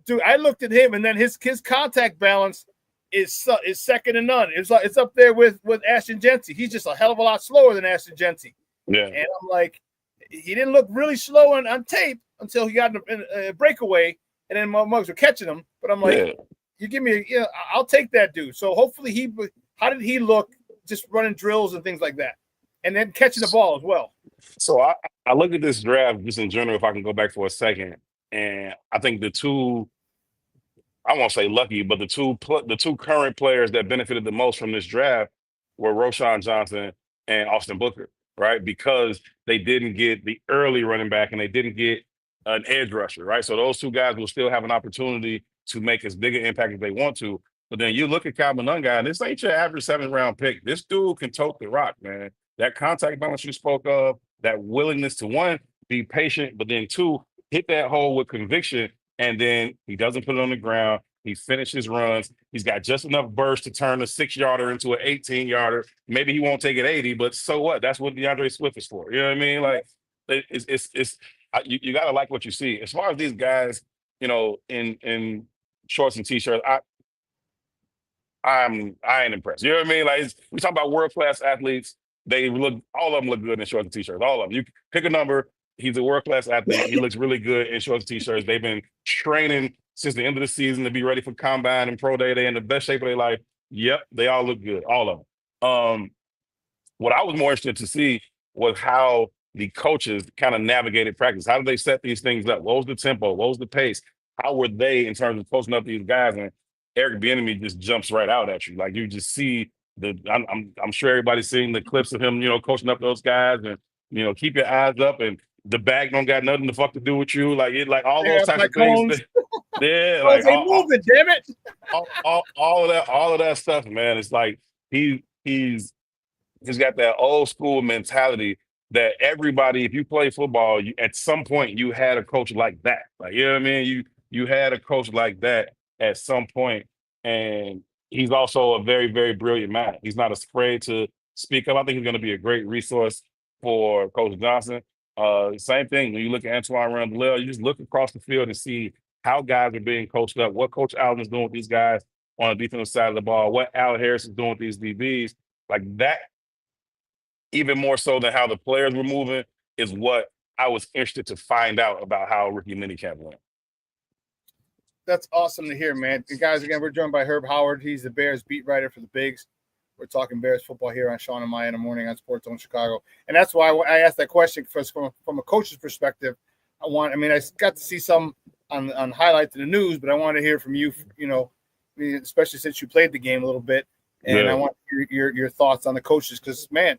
Dude, I looked at him, and then his contact balance is second to none. It's up there with Ashton Genty. He's just a hell of a lot slower than Ashton Genty. Yeah. And I'm like, he didn't look really slow on tape until he got in a breakaway, and then my mugs were catching him. But I'm like, you give me I'll take that dude. So hopefully how did he look just running drills and things like that, and then catching the ball as well? So I look at this draft just in general, if I can go back for a second, and I think the two, I won't say lucky, but the two current players that benefited the most from this draft were Roschon Johnson and Austin Booker, right? Because they didn't get the early running back and they didn't get an edge rusher, right? So those 2 guys will still have an opportunity to make as big an impact as they want to. But then you look at Kyle Manung, and this ain't your average 7th-round pick. This dude can tote the rock, man. That contact balance you spoke of, that willingness to, 1, be patient, but then 2, hit that hole with conviction, and then he doesn't put it on the ground. He finishes runs. He's got just enough burst to turn a 6-yarder into an 18-yarder. Maybe he won't take it 80, but so what? That's what DeAndre Swift is for. You know what I mean? Like, you got to like what you see. As far as these guys, in shorts and T-shirts, I ain't impressed. You know what I mean? Like, we talk about world-class athletes. All of them look good in shorts and T-shirts. All of them. You pick a number. He's a world-class athlete. He looks really good in shorts and T-shirts. They've been training since the end of the season to be ready for combine and pro day. They're in the best shape of their life. Yep, they all look good, all of them. What I was more interested to see was how the coaches kind of navigated practice. How did they set these things up? What was the tempo? What was the pace? How were they in terms of coaching up these guys? And Eric Bieniemy just jumps right out at you. Like, you just see I'm sure everybody's seeing the clips of him, coaching up those guys, and keep your eyes up. And The bag don't got nothing to fuck to do with you. Like all those types like of things. Cones. Yeah, Cones like ain't moving, damn it. all of that stuff, man. It's like he's got that old school mentality that everybody, if you play football, at some point you had a coach like that. Like, you know what I mean? You had a coach like that at some point, and he's also a very, very brilliant man. He's not afraid to speak up. I think he's going to be a great resource for Coach Johnson. Same thing when you look at Antoine Randall, you just look across the field and see how guys are being coached up, what Coach Allen is doing with these guys on the defensive side of the ball, what Al Harris is doing with these DBs. Like that, even more so than how the players were moving, is what I was interested to find out about how Rokie Mini Camp went. That's awesome to hear, man. And guys, again, we're joined by Herb Howard. He's the Bears beat writer for the Bigs. We're talking Bears football here on Shawn and Maya in the morning on Sports Zone Chicago. And that's why I asked that question from a coach's perspective. I got to see some on highlights in the news, but I want to hear from you, especially since you played the game a little bit. And I want your thoughts on the coaches, because, man,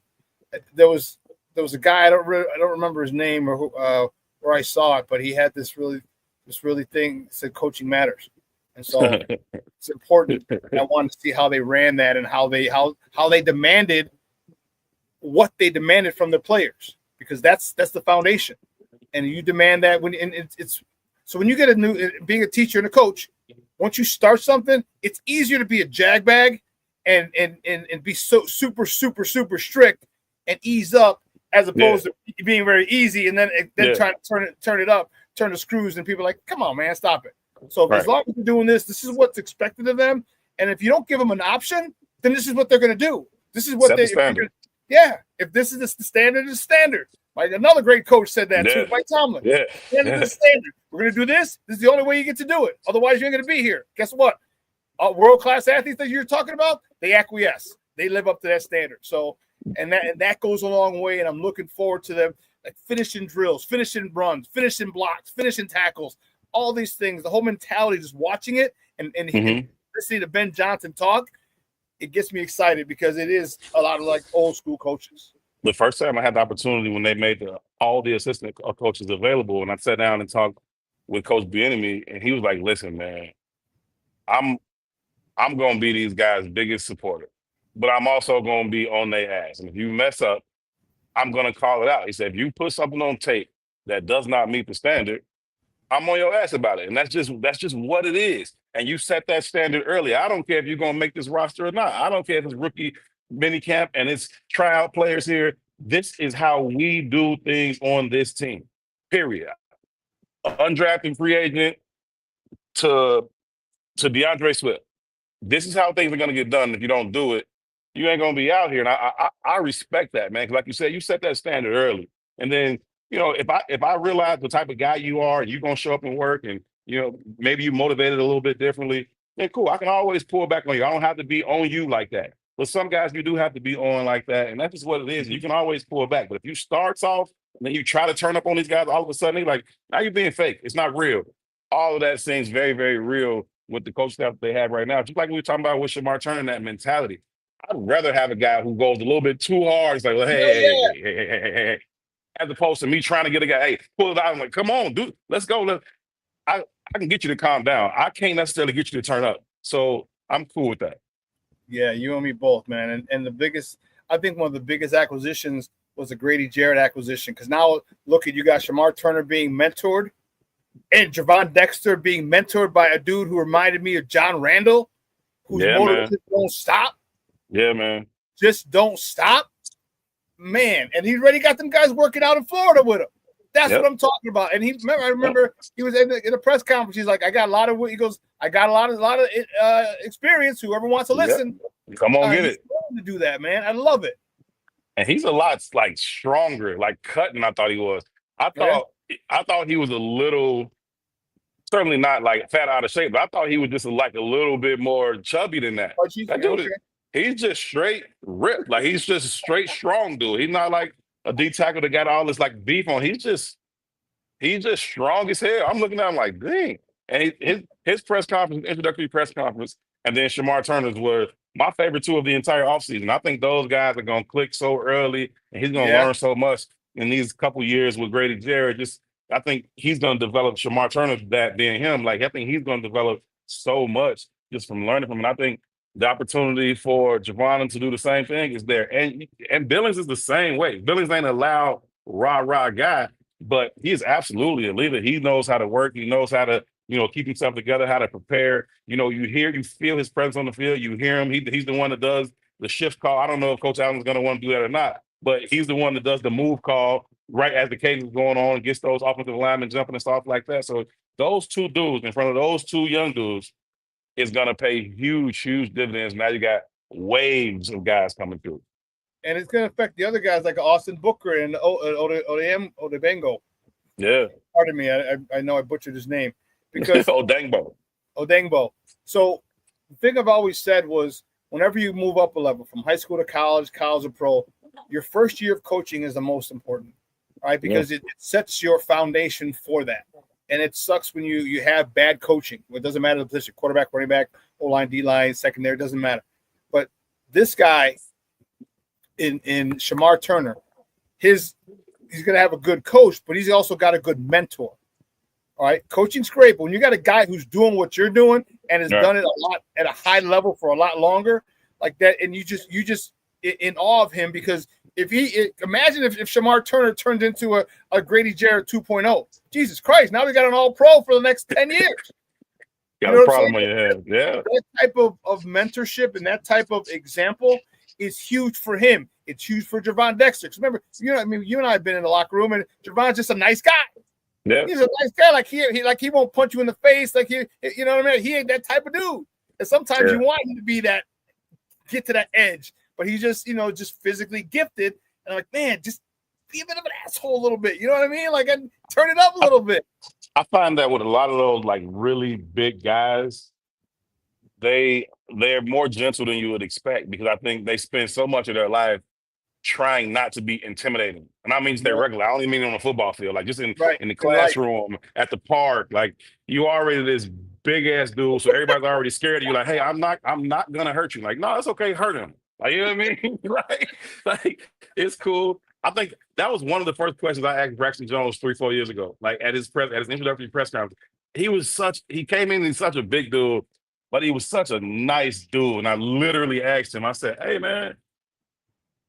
there was a guy, I don't remember his name or where I saw it, but he had this really thing that said coaching matters. And so it's important. I wanted to see how they ran that and how they demanded what they demanded from the players, because that's the foundation. And you demand that when you get being a teacher and a coach, once you start something, it's easier to be a jagbag and be so super strict and ease up, as opposed to being very easy and then trying to turn the screws, and people are like, come on, man, stop it. So as long as you're doing this is what's expected of them. And if you don't give them an option, then this is what they're going to do. This is what if this is the standard, it's standard. Like another great coach said that too, Mike Tomlin. Standard is standard. We're going to do this. This is the only way you get to do it. Otherwise, you ain't going to be here. Guess what? World-class athletes that you're talking about, they acquiesce. They live up to that standard. So, and that goes a long way, and I'm looking forward to them, like finishing drills, finishing runs, finishing blocks, finishing tackles, all these things. The whole mentality, just watching it and listening to Ben Johnson talk, it gets me excited, because it is a lot of like old school coaches. The first time I had the opportunity when they made all the assistant coaches available, and I sat down and talked with Coach Bieniemy, and he was like, "Listen, man, I'm going to be these guys' biggest supporter, but I'm also going to be on their ass. And if you mess up, I'm going to call it out." He said, "If you put something on tape that does not meet the standard, I'm on your ass about it." And that's just what it is. And you set that standard early. I don't care if you're going to make this roster or not. I don't care if it's Rokie Mini Camp and it's tryout players here. This is how we do things on this team, period. Undrafted free agent to DeAndre Swift. This is how things are going to get done. If you don't do it, you ain't going to be out here. And I respect that, man. Because like you said, you set that standard early. And then, if I realize the type of guy you are, and you're going to show up and work, and, maybe you motivated a little bit differently, then cool. I can always pull back on you. I don't have to be on you like that. But some guys, you do have to be on like that. And that's just what it is. You can always pull back. But if you start off and then you try to turn up on these guys, all of a sudden, they're like, now you're being fake. It's not real. All of that seems very, very real with the coach staff they have right now. Just like we were talking about with Shamar Turner, that mentality. I'd rather have a guy who goes a little bit too hard. It's like, well, hey, as opposed to me trying to get a guy, hey, pull it out. I'm like, come on, dude, let's go. I can get you to calm down. I can't necessarily get you to turn up. So I'm cool with that. Yeah, you and me both, man. And I think one of the biggest acquisitions was the Grady Jarrett acquisition. Because now, look at, you got Shamar Turner being mentored and Gervon Dexter being mentored by a dude who reminded me of John Randall, whose motor just don't stop. Yeah, man. Just don't stop. Man, and he's already got them guys working out in Florida with him. That's what I'm talking about. And I remember he was in a press conference. He's like, I got a lot of experience. Whoever wants to listen, come on, get it. To do that, man. I love it. And he's a lot like stronger, like cutting. I thought he was. I thought he was a little, certainly not like fat out of shape, but I thought he was just like a little bit more chubby than that. That dude, he's just straight ripped. Like he's just a straight strong dude. He's not like a D tackle that got all this like beef on. He's just strong as hell. I'm looking at him like, dang. And his press conference, introductory press conference, and then Shamar Turner's were my favorite two of the entire offseason. I think those guys are going to click so early, and he's going to learn so much. in these couple years with Grady Jarrett, I think he's going to develop Shamar Turner, that being him. Like, I think he's going to develop so much just from learning from him. And I think the opportunity for Javon to do the same thing is there. And Billings is the same way. Billings ain't a loud, rah-rah guy, but he is absolutely a leader. He knows how to work. He knows how to, keep himself together, how to prepare. You feel his presence on the field. You hear him. He's the one that does the shift call. I don't know if Coach Allen's going to want to do that or not, but he's the one that does the move call right as the cadence is going on, gets those offensive linemen jumping and stuff like that. So those two dudes in front of those two young dudes is going to pay huge, huge dividends. Now you got waves of guys coming through. And it's going to affect the other guys like Austin Booker and Odebengo. Yeah. Pardon me. I know I butchered his name. Because Odengbo. So the thing I've always said was whenever you move up a level from high school to college to pro, your first year of coaching is the most important, right? Because it sets your foundation for that. And it sucks when you have bad coaching. It doesn't matter the position, quarterback, running back, O-line, D-line, secondary, doesn't matter. But this guy in Shamar Turner, he's going to have a good coach, but he's also got a good mentor. All right, coaching's great, but when you got a guy who's doing what you're doing and has done it a lot at a high level for a lot longer, like that, and you just in awe of him because imagine if Shamar Turner turned into a Grady Jarrett 2.0. Jesus Christ, now we got an all-pro for the next 10 years. Got a problem on your head. Yeah. That type of mentorship and that type of example is huge for him. It's huge for Gervon Dexter. Because remember, you and I have been in the locker room, and Gervon's just a nice guy. Yeah. He's a nice guy. He won't punch you in the face. Like you know what I mean? He ain't that type of dude. And sometimes you want him to be that, get to that edge, but he's just, just physically gifted. And I'm like, man, just be a bit of an asshole a little bit. You know what I mean? Like, and turn it up a little bit. I find that with a lot of those like really big guys, they're more gentle than you would expect because I think they spend so much of their life trying not to be intimidating. And I mean they're regular. I don't even mean on the football field, like just in the classroom, at the park. Like you already this big ass dude, so everybody's already scared of you. Like, hey, I'm not gonna hurt you. Like, no, it's okay, hurt him. Like, you know what I mean? Right? Like, it's cool. I think that was one of the first questions I asked Braxton Jones 3-4 years ago. Like at his introductory press conference. He came in, he's such a big dude, but he was such a nice dude. And I literally asked him, I said, hey man,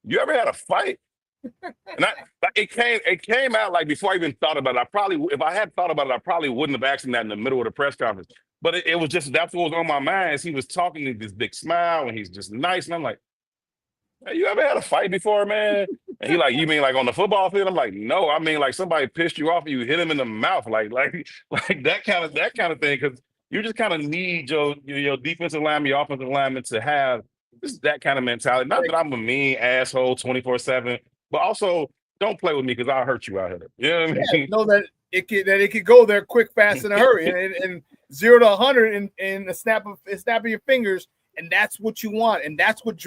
you ever had a fight? And it came out like before I even thought about it. If I had thought about it, I probably wouldn't have asked him that in the middle of the press conference. But it was just, that's what was on my mind as he was talking with this big smile and he's just nice. And I'm like, hey, you ever had a fight before, man? And he like, you mean like on the football field? I'm like, no, I mean like somebody pissed you off and you hit him in the mouth, like that kind of thing. Because you just kind of need your defensive lineman, your offensive lineman to have just that kind of mentality. Not that I'm a mean asshole 24/7, but also don't play with me because I'll hurt you out here. You know what I mean? Know that it could go there quick, fast, in a hurry, and 0 to 100 in a snap of your fingers, and that's what you want, and that's what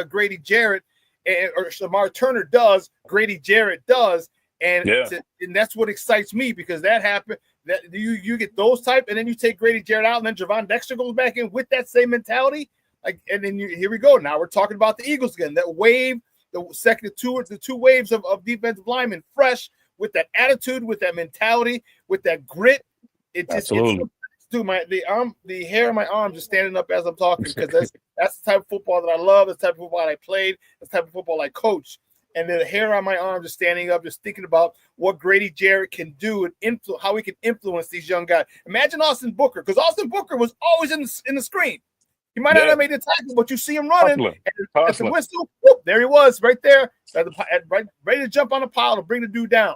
Grady Jarrett or Shamar Turner does. Grady Jarrett does, and that's what excites me because that happened. That you get those type, and then you take Grady Jarrett out, and then Gervon Dexter goes back in with that same mentality. Like, and then here we go. Now we're talking about the Eagles again. That wave, the two waves of defensive linemen, fresh with that attitude, with that mentality, with that grit. Absolutely. Dude, the hair on my arms is standing up as I'm talking because that's the type of football that I love. That's the type of football I played. That's the type of football I coach. And the hair on my arms is standing up, just thinking about what Grady Jarrett can do and how he can influence these young guys. Imagine Austin Booker, because Austin Booker was always in the screen. He might not have made the tackle, but you see him running. At the whistle, whoop, there he was, right there, ready to jump on the pile to bring the dude down.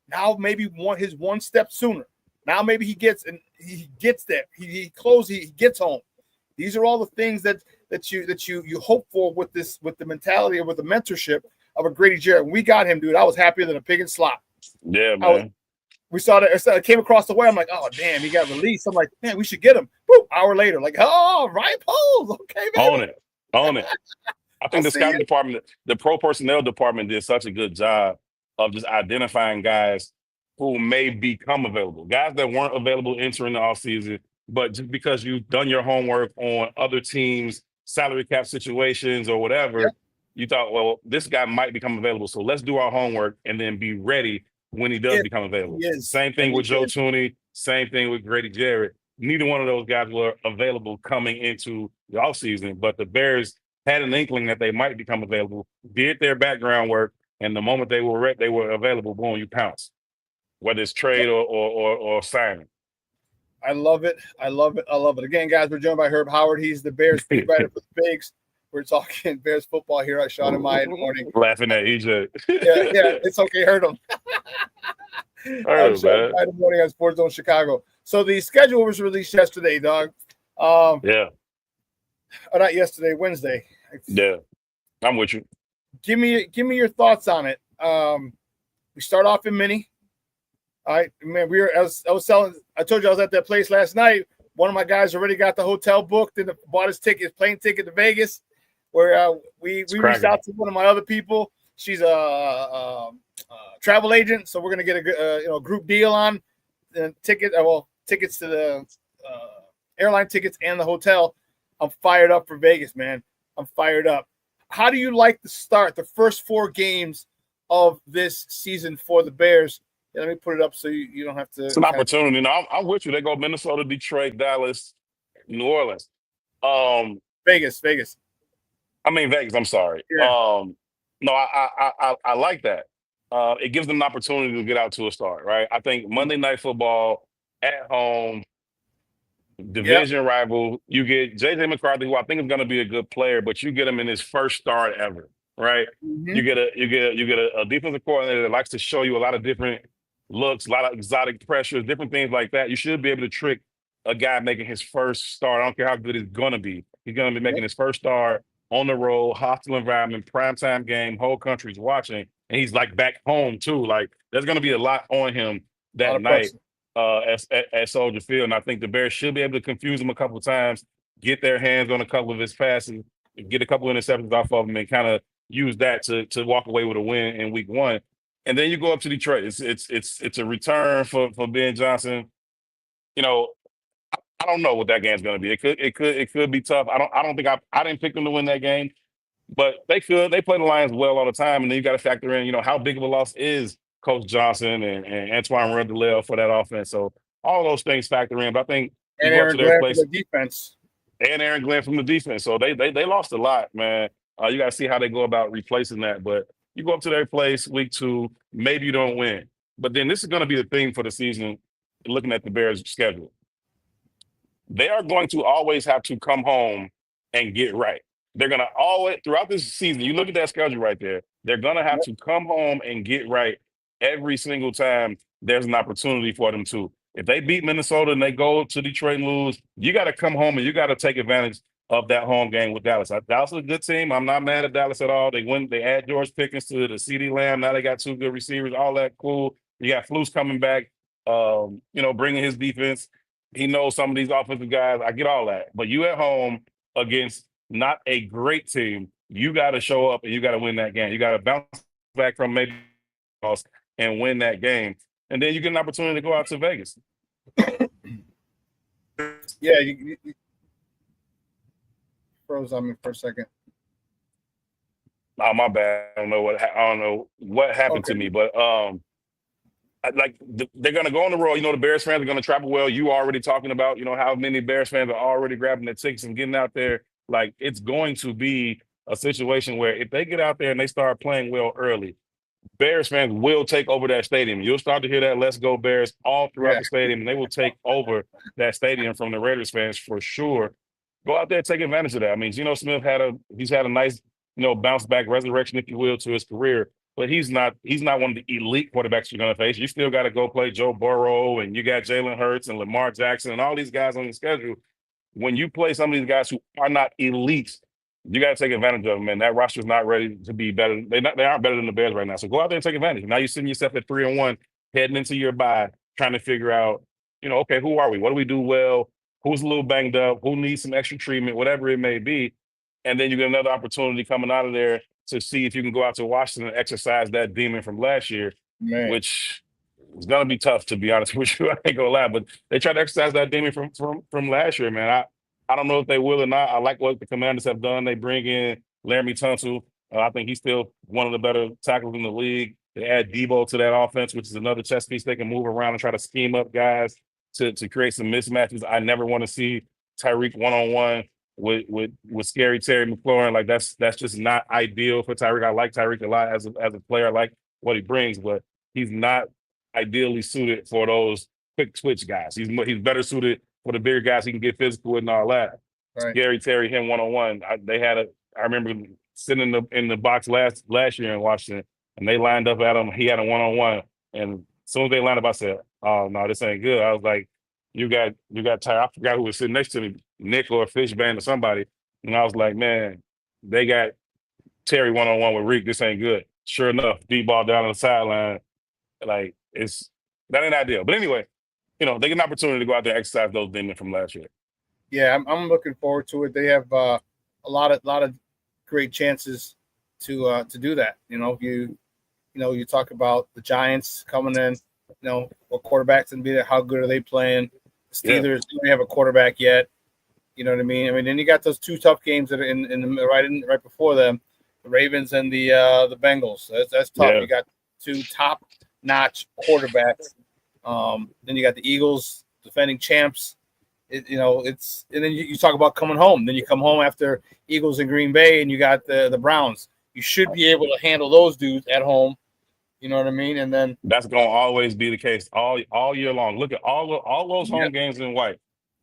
Now maybe his one step sooner. Now maybe he gets there. He gets home. These are all the things that you hope for with the mentality or with the mentorship of a Grady Jarrett. When we got him, dude, I was happier than a pig in slop. Yeah, man. We saw that it came across the way. I'm like, oh damn, he got released. I'm like, man, we should get him. Boop, hour later, like, oh, right pose, okay, man. Own it. I think the scouting department, the pro personnel department, did such a good job of just identifying guys who may become available, guys that weren't available entering the offseason, but just because you've done your homework on other teams' salary cap situations or whatever, you thought, well, this guy might become available, so let's do our homework and then be ready when he does become available. Same thing with Joe Tooney. Same thing with Grady Jarrett. Neither one of those guys were available coming into the offseason, but the Bears had an inkling that they might become available, did their background work, and the moment they were available, boom, you pounce. Whether it's trade or signing. I love it. I love it. I love it. Again, guys, we're joined by Herb Howard. He's the Bears beat writer for the Bigs. We're talking Bears football here at Shawn and Maya in the morning. Laughing at EJ. yeah, it's okay. Heard him. Shawn and Maya in the morning on Sports Zone Chicago. So the schedule was released yesterday, dog. Yeah. Or not yesterday, Wednesday. Yeah. I'm with you. Give me your thoughts on it. We start off in Mini. All right, man. I told you I was at that place last night. One of my guys already got the hotel booked and bought his plane ticket to Vegas. Where we reached out to one of my other people. She's a travel agent, so we're gonna get a group deal on the tickets to the airline tickets and the hotel. I'm fired up for Vegas, man. I'm fired up. How do you like the start, the first 4 games of this season for the Bears? Yeah, let me put it up so you don't have to. It's an opportunity. No, I'm with you. They go Minnesota, Detroit, Dallas, New Orleans. Vegas. I mean Vegas. I'm sorry. Yeah. No, I like that. It gives them an opportunity to get out to a start, right? I think Monday Night Football at home, division rival. You get JJ McCarthy, who I think is going to be a good player, but you get him in his first start ever, right? You get a defensive coordinator that likes to show you a lot of different looks, a lot of exotic pressures, different things like that. You should be able to trick a guy making his first start. I don't care how good he's going to be. He's going to be making his first start on the road, hostile environment, primetime game, whole country's watching, and he's like back home too. Like there's going to be a lot on him that night at Soldier Field, and I think the Bears should be able to confuse him a couple of times, get their hands on a couple of his passes, get a couple of interceptions off of him, and kind of use that to walk away with a win in Week 1. And then you go up to Detroit. It's a return for Ben Johnson. You know, I don't know what that game's going to be. It could be tough. I don't think I didn't pick them to win that game, but they could. They play the Lions well all the time, and then you got to factor in, how big of a loss is Coach Johnson and Antoine Randall for that offense. So all those things factor in. But I think and Aaron Glenn from the defense. And Aaron Glenn from the defense. So they lost a lot, man. You got to see how they go about replacing that. But you go up to their place Week 2, maybe you don't win. But then this is going to be the theme for the season, looking at the Bears' schedule. They are going to always have to come home and get right. They're going to always, throughout this season, you look at that schedule right there, they're going to have to come home and get right every single time there's an opportunity for them to. If they beat Minnesota and they go to Detroit and lose, you got to come home and you got to take advantage of that home game with Dallas. Dallas is a good team. I'm not mad at Dallas at all. They add George Pickens to the CeeDee Lamb. Now they got 2 good receivers, all that cool. You got Flus coming back, bringing his defense. He knows some of these offensive guys. I get all that. But you at home against not a great team, you got to show up and you got to win that game. You got to bounce back from maybe loss and win that game. And then you get an opportunity to go out to Vegas. Yeah, you froze on me for a second. Oh, my bad. I don't know what happened to me, but they're going to go on the road. The Bears fans are going to travel well. You already talking about, how many Bears fans are already grabbing their tickets and getting out there. Like, it's going to be a situation where if they get out there and they start playing well early, Bears fans will take over that stadium. You'll start to hear that "Let's Go Bears" all throughout the stadium, and they will take over that stadium from the Raiders fans for sure. Go out there and take advantage of that. I mean, Geno Smith had a nice, bounce back resurrection, if you will, to his career. But he's not one of the elite quarterbacks you're going to face. You still got to go play Joe Burrow, and you got Jalen Hurts and Lamar Jackson and all these guys on the schedule. When you play some of these guys who are not elites, you got to take advantage of them, man. That roster's not ready to be better. They aren't better than the Bears right now. So go out there and take advantage. Now you're sitting yourself at 3-1, heading into your bye, trying to figure out, okay, who are we? What do we do well? Who's a little banged up? Who needs some extra treatment? Whatever it may be. And then you get another opportunity coming out of there to see if you can go out to Washington and exercise that demon from last year, which is going to be tough, to be honest with you. I ain't going to lie, but they tried to exercise that demon from last year, man. I don't know if they will or not. I like what the Commanders have done. They bring in Laramie Tunsil. I think he's still one of the better tackles in the league. They add Debo to that offense, which is another chess piece they can move around and try to scheme up guys to create some mismatches. I never want to see Tyreek one-on-one with scary Terry McLaurin. Like that's just not ideal for Tyreek. I like Tyreek a lot as a player. I like what he brings, but he's not ideally suited for those quick switch guys. He's better suited for the bigger guys he can get physical with and all that. Right. Scary Terry, him one-on-one. I remember sitting in the box last year in Washington, and they lined up at him. He had a one-on-one, and as soon as they lined up, I said, "Oh no, this ain't good." I was like, "You got Tyreek." I forgot who was sitting next to me, Nick or Fishbane or somebody, and I was like, "Man, they got Terry one-on-one with Reek. This ain't good." Sure enough, deep ball down on the sideline. Like that ain't ideal. But anyway, they get an opportunity to go out there and exercise those demons from last year. Yeah, I'm looking forward to it. They have a lot of great chances to do that. You talk about the Giants coming in. What quarterbacks and be there? How good are they playing? The Steelers don't have a quarterback yet. You know what I mean? Then you got those two tough games that are right before them, the Ravens and the Bengals. That's tough. Yeah. You got two top-notch quarterbacks. Then you got the Eagles, defending champs. And then you talk about coming home. Then you come home after Eagles in Green Bay, and you got the Browns. You should be able to handle those dudes at home. You know what I mean? And then that's going to always be the case all year long. Look at all those home games in white.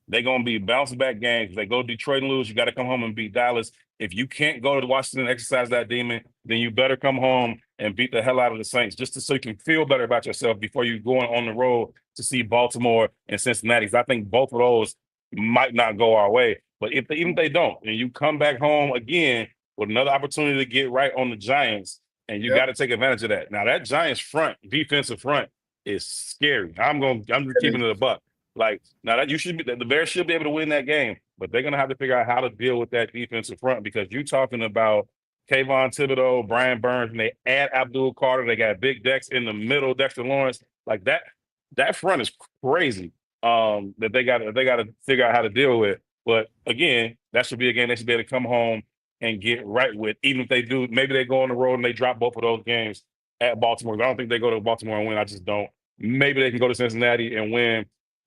They're going to be bounce back games. If they go to Detroit and lose, you got to come home and beat Dallas. If you can't go to Washington and exercise that demon, then you better come home and beat the hell out of the Saints just so you can feel better about yourself before you go on the road to see Baltimore and Cincinnati. I think both of those might not go our way. But even if they don't, and you come back home again with another opportunity to get right on the Giants, and you got to take advantage of that. Now, that Giants defensive front is scary. I'm just keeping it a buck. Like, now that the Bears should be able to win that game, but they're going to have to figure out how to deal with that defensive front because you're talking about Kayvon Thibodeau, Brian Burns, and they add Abdul Carter. They got Big Dex in the middle, Dexter Lawrence. Like that front is crazy that they got to figure out how to deal with. But again, that should be a game they should be able to come home and get right with. Even if they do, maybe they go on the road and they drop both of those games at Baltimore. I don't think they go to Baltimore and win. I just don't. Maybe they can go to Cincinnati and win.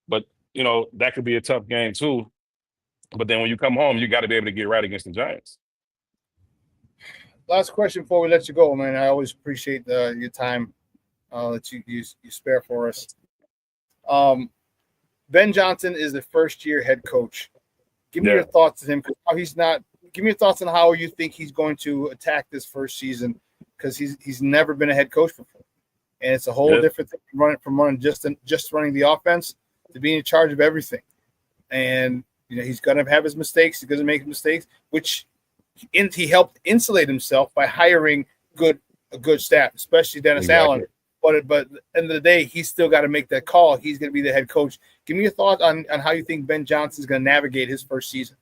But, that could be a tough game too. But then when you come home, you got to be able to get right against the Giants. Last question before we let you go, man. I always appreciate your time that you spare for us. Ben Johnson is the first-year head coach. Give me your thoughts on him. Give me your thoughts on how you think he's going to attack this first season because he's never been a head coach before, and it's a whole different thing from running just running the offense to being in charge of everything. And he's going to have his mistakes. He's going to make mistakes, which he helped insulate himself by hiring a good staff, especially Dennis Allen. But at the end of the day, he's still got to make that call. He's going to be the head coach. Give me your thoughts on how you think Ben Johnson is going to navigate his first season.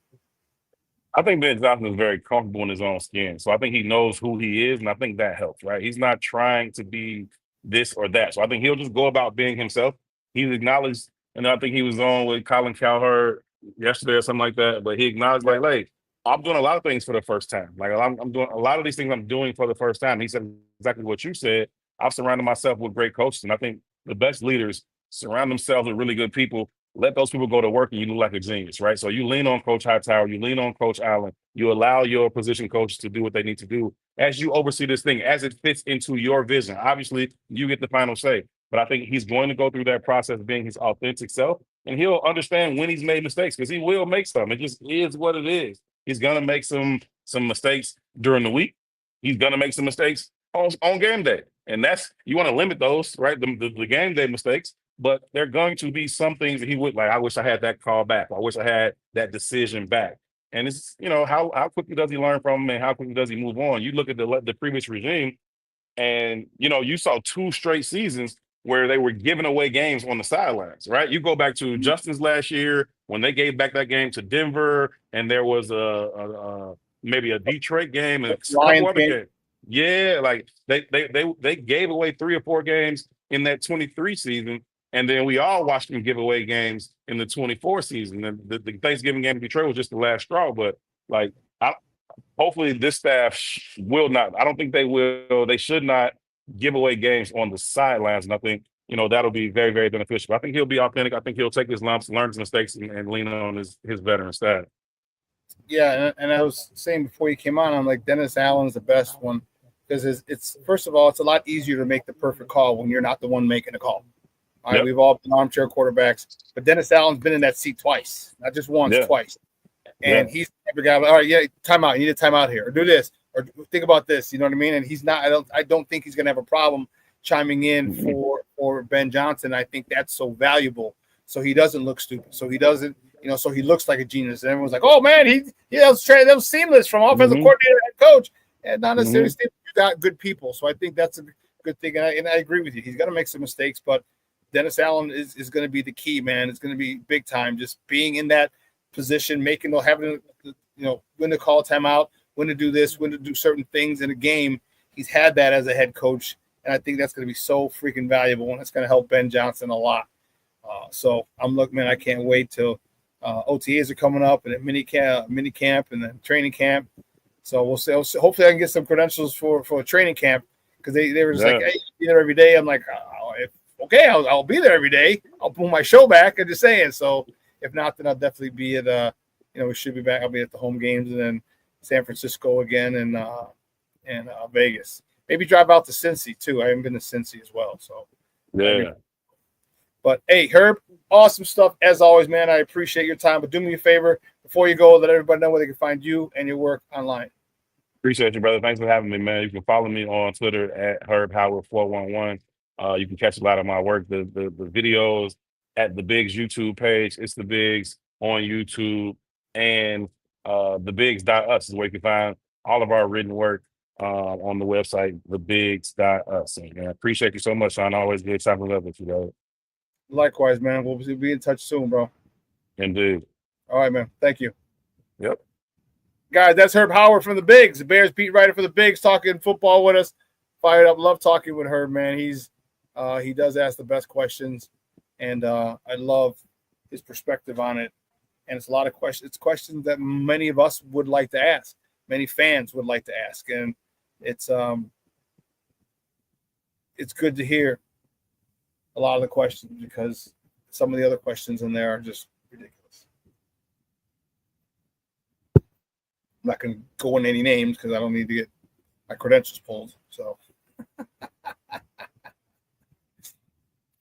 I think Ben Johnson is very comfortable in his own skin. So I think he knows who he is, and I think that helps, right? He's not trying to be this or that. So I think he'll just go about being himself. He's acknowledged, and I think he was on with Colin Cowherd yesterday or something like that, but he acknowledged, like, I'm doing a lot of things for the first time. Like, I'm doing a lot of these things I'm doing for the first time. He said exactly what you said. I've surrounded myself with great coaches, and I think the best leaders surround themselves with really good people. Let those people go to work, and you look like a genius, right? So you lean on Coach Hightower, you lean on Coach Allen, you allow your position coaches to do what they need to do as you oversee this thing, as it fits into your vision. Obviously, you get the final say, but I think he's going to go through that process of being his authentic self, and he'll understand when he's made mistakes because he will make some. It just is what it is. He's going to make some mistakes during the week. He's going to make some mistakes on game day. And you want to limit those, right? The game day mistakes, but there are going to be some things that he would like. I wish I had that call back. I wish I had that decision back. And it's, how quickly does he learn from them and how quickly does he move on? You look at the previous regime and, you saw 2 straight seasons where they were giving away games on the sidelines, right? You go back to Justin's last year when they gave back that game to Denver and there was maybe a Detroit game and a couple other games. Yeah, like they gave away 3 or 4 games in that 23 season, and then we all watched them give away games in the 24 season. And the Thanksgiving game in Detroit was just the last straw. But like hopefully this staff will not. I don't think they will. They should not give away games on the sidelines. And I think, that'll be very, very beneficial. I think he'll be authentic. I think he'll take his lumps, learn his mistakes, and lean on his veteran staff. Yeah, and I was saying before you came on, I'm like, Dennis Allen's the best one because it's first of all, it's a lot easier to make the perfect call when you're not the one making the call. All right, we've all been armchair quarterbacks, but Dennis Allen's been in that seat twice, not just once, twice. And he's never got, all right, timeout. You need a timeout here, or do this, or think about this. You know what I mean? And he's not. I don't think he's going to have a problem chiming in for Ben Johnson. I think that's so valuable. So he doesn't look stupid. So he doesn't, so he looks like a genius. And everyone's like, oh man, that was seamless from offensive coordinator to head coach, and not necessarily you got good people. So I think that's a good thing. And I agree with you. He's going to make some mistakes, but Dennis Allen is going to be the key, man. It's going to be big time. Just being in that position, having when to call timeout, when to do this, when to do certain things in a game. He's had that as a head coach, and I think that's going to be so freaking valuable, and it's going to help Ben Johnson a lot. So I'm looking, man. I can't wait till OTAs are coming up, and at mini camp, and then training camp. So we'll see. Hopefully, I can get some credentials for a training camp because they were just like, hey, be there every day. I'm like, okay, I'll be there every day. I'll pull my show back. I'm just saying. So if not, then I'll definitely be at we should be back. I'll be at the home games and then San Francisco again and Vegas. Maybe drive out to Cincy too. I haven't been to Cincy as well. So But hey, Herb, awesome stuff as always, man. I appreciate your time. But do me a favor before you go, let everybody know where they can find you and your work online. Appreciate you, brother. Thanks for having me, man. You can follow me on Twitter at HerbHoward411. You can catch a lot of my work, the videos at the Bigs YouTube page. It's the Bigs on YouTube, and thebigs.us is where you can find all of our written work on the website, thebigs.us. And I appreciate you so much, Shawn. Always good chopping up with you, brother. Likewise, man. We'll be in touch soon, bro. Indeed. All right, man. Thank you. Yep. Guys, that's Herb Howard from the Bigs, the Bears beat writer for the Bigs, talking football with us. Fired up. Love talking with Herb, man. He does ask the best questions, and I love his perspective on it. And it's a lot of questions. It's questions that many of us would like to ask, many fans would like to ask, and it's good to hear a lot of the questions because some of the other questions in there are just ridiculous. I'm not going to go into any names because I don't need to get my credentials pulled. So,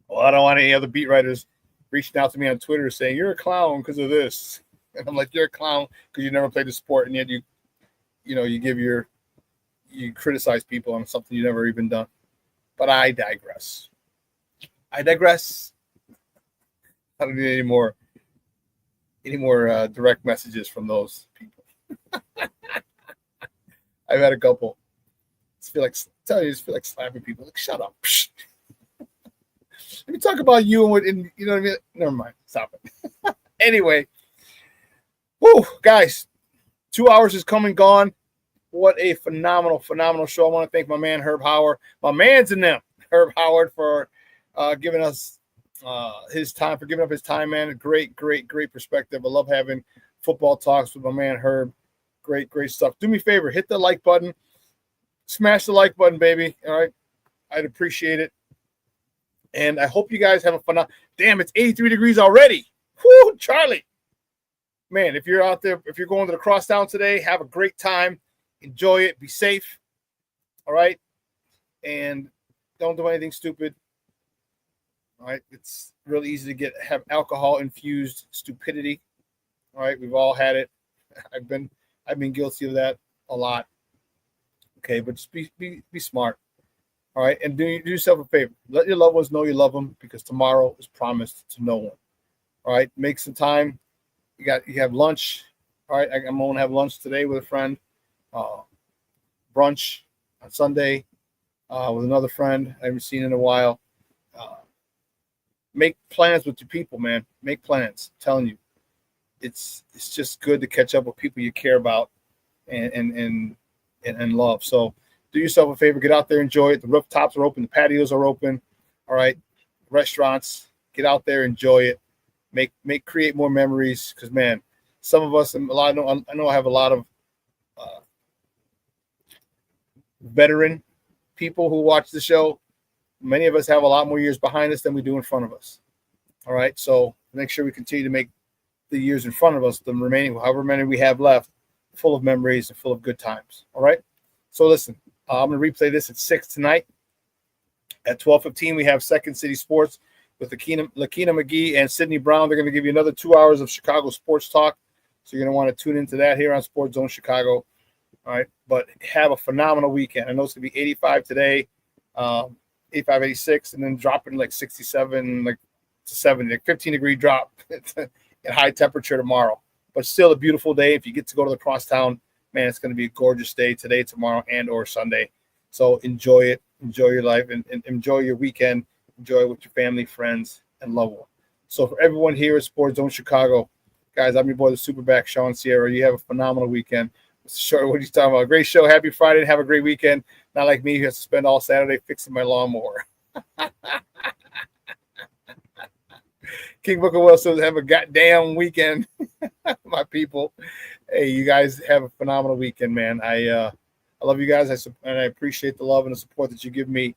well, I don't want any other beat writers reaching out to me on Twitter saying you're a clown because of this, and I'm like, you're a clown because you never played the sport, and yet you criticize people on something you never even done. But I digress. I don't need any more direct messages from those people. I've had a couple. Just feel like slapping people. Like, shut up. Let me talk about you and you know what I mean. Never mind. Stop it. Anyway, guys, 2 hours is come and gone. What a phenomenal show. I want to thank my man Herb Howard, my man's in them, Herb Howard, for giving us his time, for giving up his time, man. A great perspective. I love having football talks with my man Herb. Great stuff. Do me a favor, hit the like button. Smash the like button, baby. All right. I'd appreciate it. And I hope you guys have a fun. Damn, it's 83 degrees already. Whoo, Charlie. Man, if you're out there, if you're going to the Crosstown today, have a great time. Enjoy it. Be safe. All right. And don't do anything stupid. All right. It's really easy to have alcohol infused stupidity. All right. We've all had it. I've been guilty of that a lot. Okay, but just be smart. All right, and do yourself a favor. Let your loved ones know you love them because tomorrow is promised to no one. All right, make some time. You have lunch. All right, I'm going to have lunch today with a friend. Brunch on Sunday with another friend I haven't seen in a while. Make plans with your people, man. Make plans. I'm telling you, it's just good to catch up with people you care about and love. So do yourself a favor, get out there, enjoy it. The rooftops are open, the patios are open. All right, restaurants, get out there, enjoy it. Create more memories because, man, some of us, I know I have a lot of veteran people who watch the show. Many of us have a lot more years behind us than we do in front of us. All right, so make sure we continue to make the years in front of us, the remaining, however many we have left, full of memories and full of good times. All right, so listen, I'm going to replay this at 6 tonight. At 12:15, we have Second City Sports with Lakina McGee and Sydney Brown. They're going to give you another 2 hours of Chicago sports talk, so you're going to want to tune into that here on Sports Zone Chicago. All right, but have a phenomenal weekend. I know it's going to be 85 today, 85, 86, and then dropping like 67, like to 70, like 15-degree drop in high temperature tomorrow. But still a beautiful day. If you get to go to the crosstown, man, it's going to be a gorgeous day today, tomorrow, and or Sunday. So enjoy it. Enjoy your life and enjoy your weekend. Enjoy it with your family, friends, and loved ones. So for everyone here at Sports Zone Chicago, guys, I'm your boy, the Superback, Shawn Sierra. You have a phenomenal weekend. Sure, what are you talking about? Great show. Happy Friday. Have a great weekend. Not like me who has to spend all Saturday fixing my lawnmower. King Booker Wilson, have a goddamn weekend, my people. Hey, you guys have a phenomenal weekend, man. I love you guys, and I appreciate the love and the support that you give me.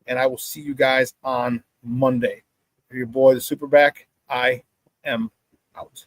And I will see you guys on Monday. For your boy, the Superback, I am out.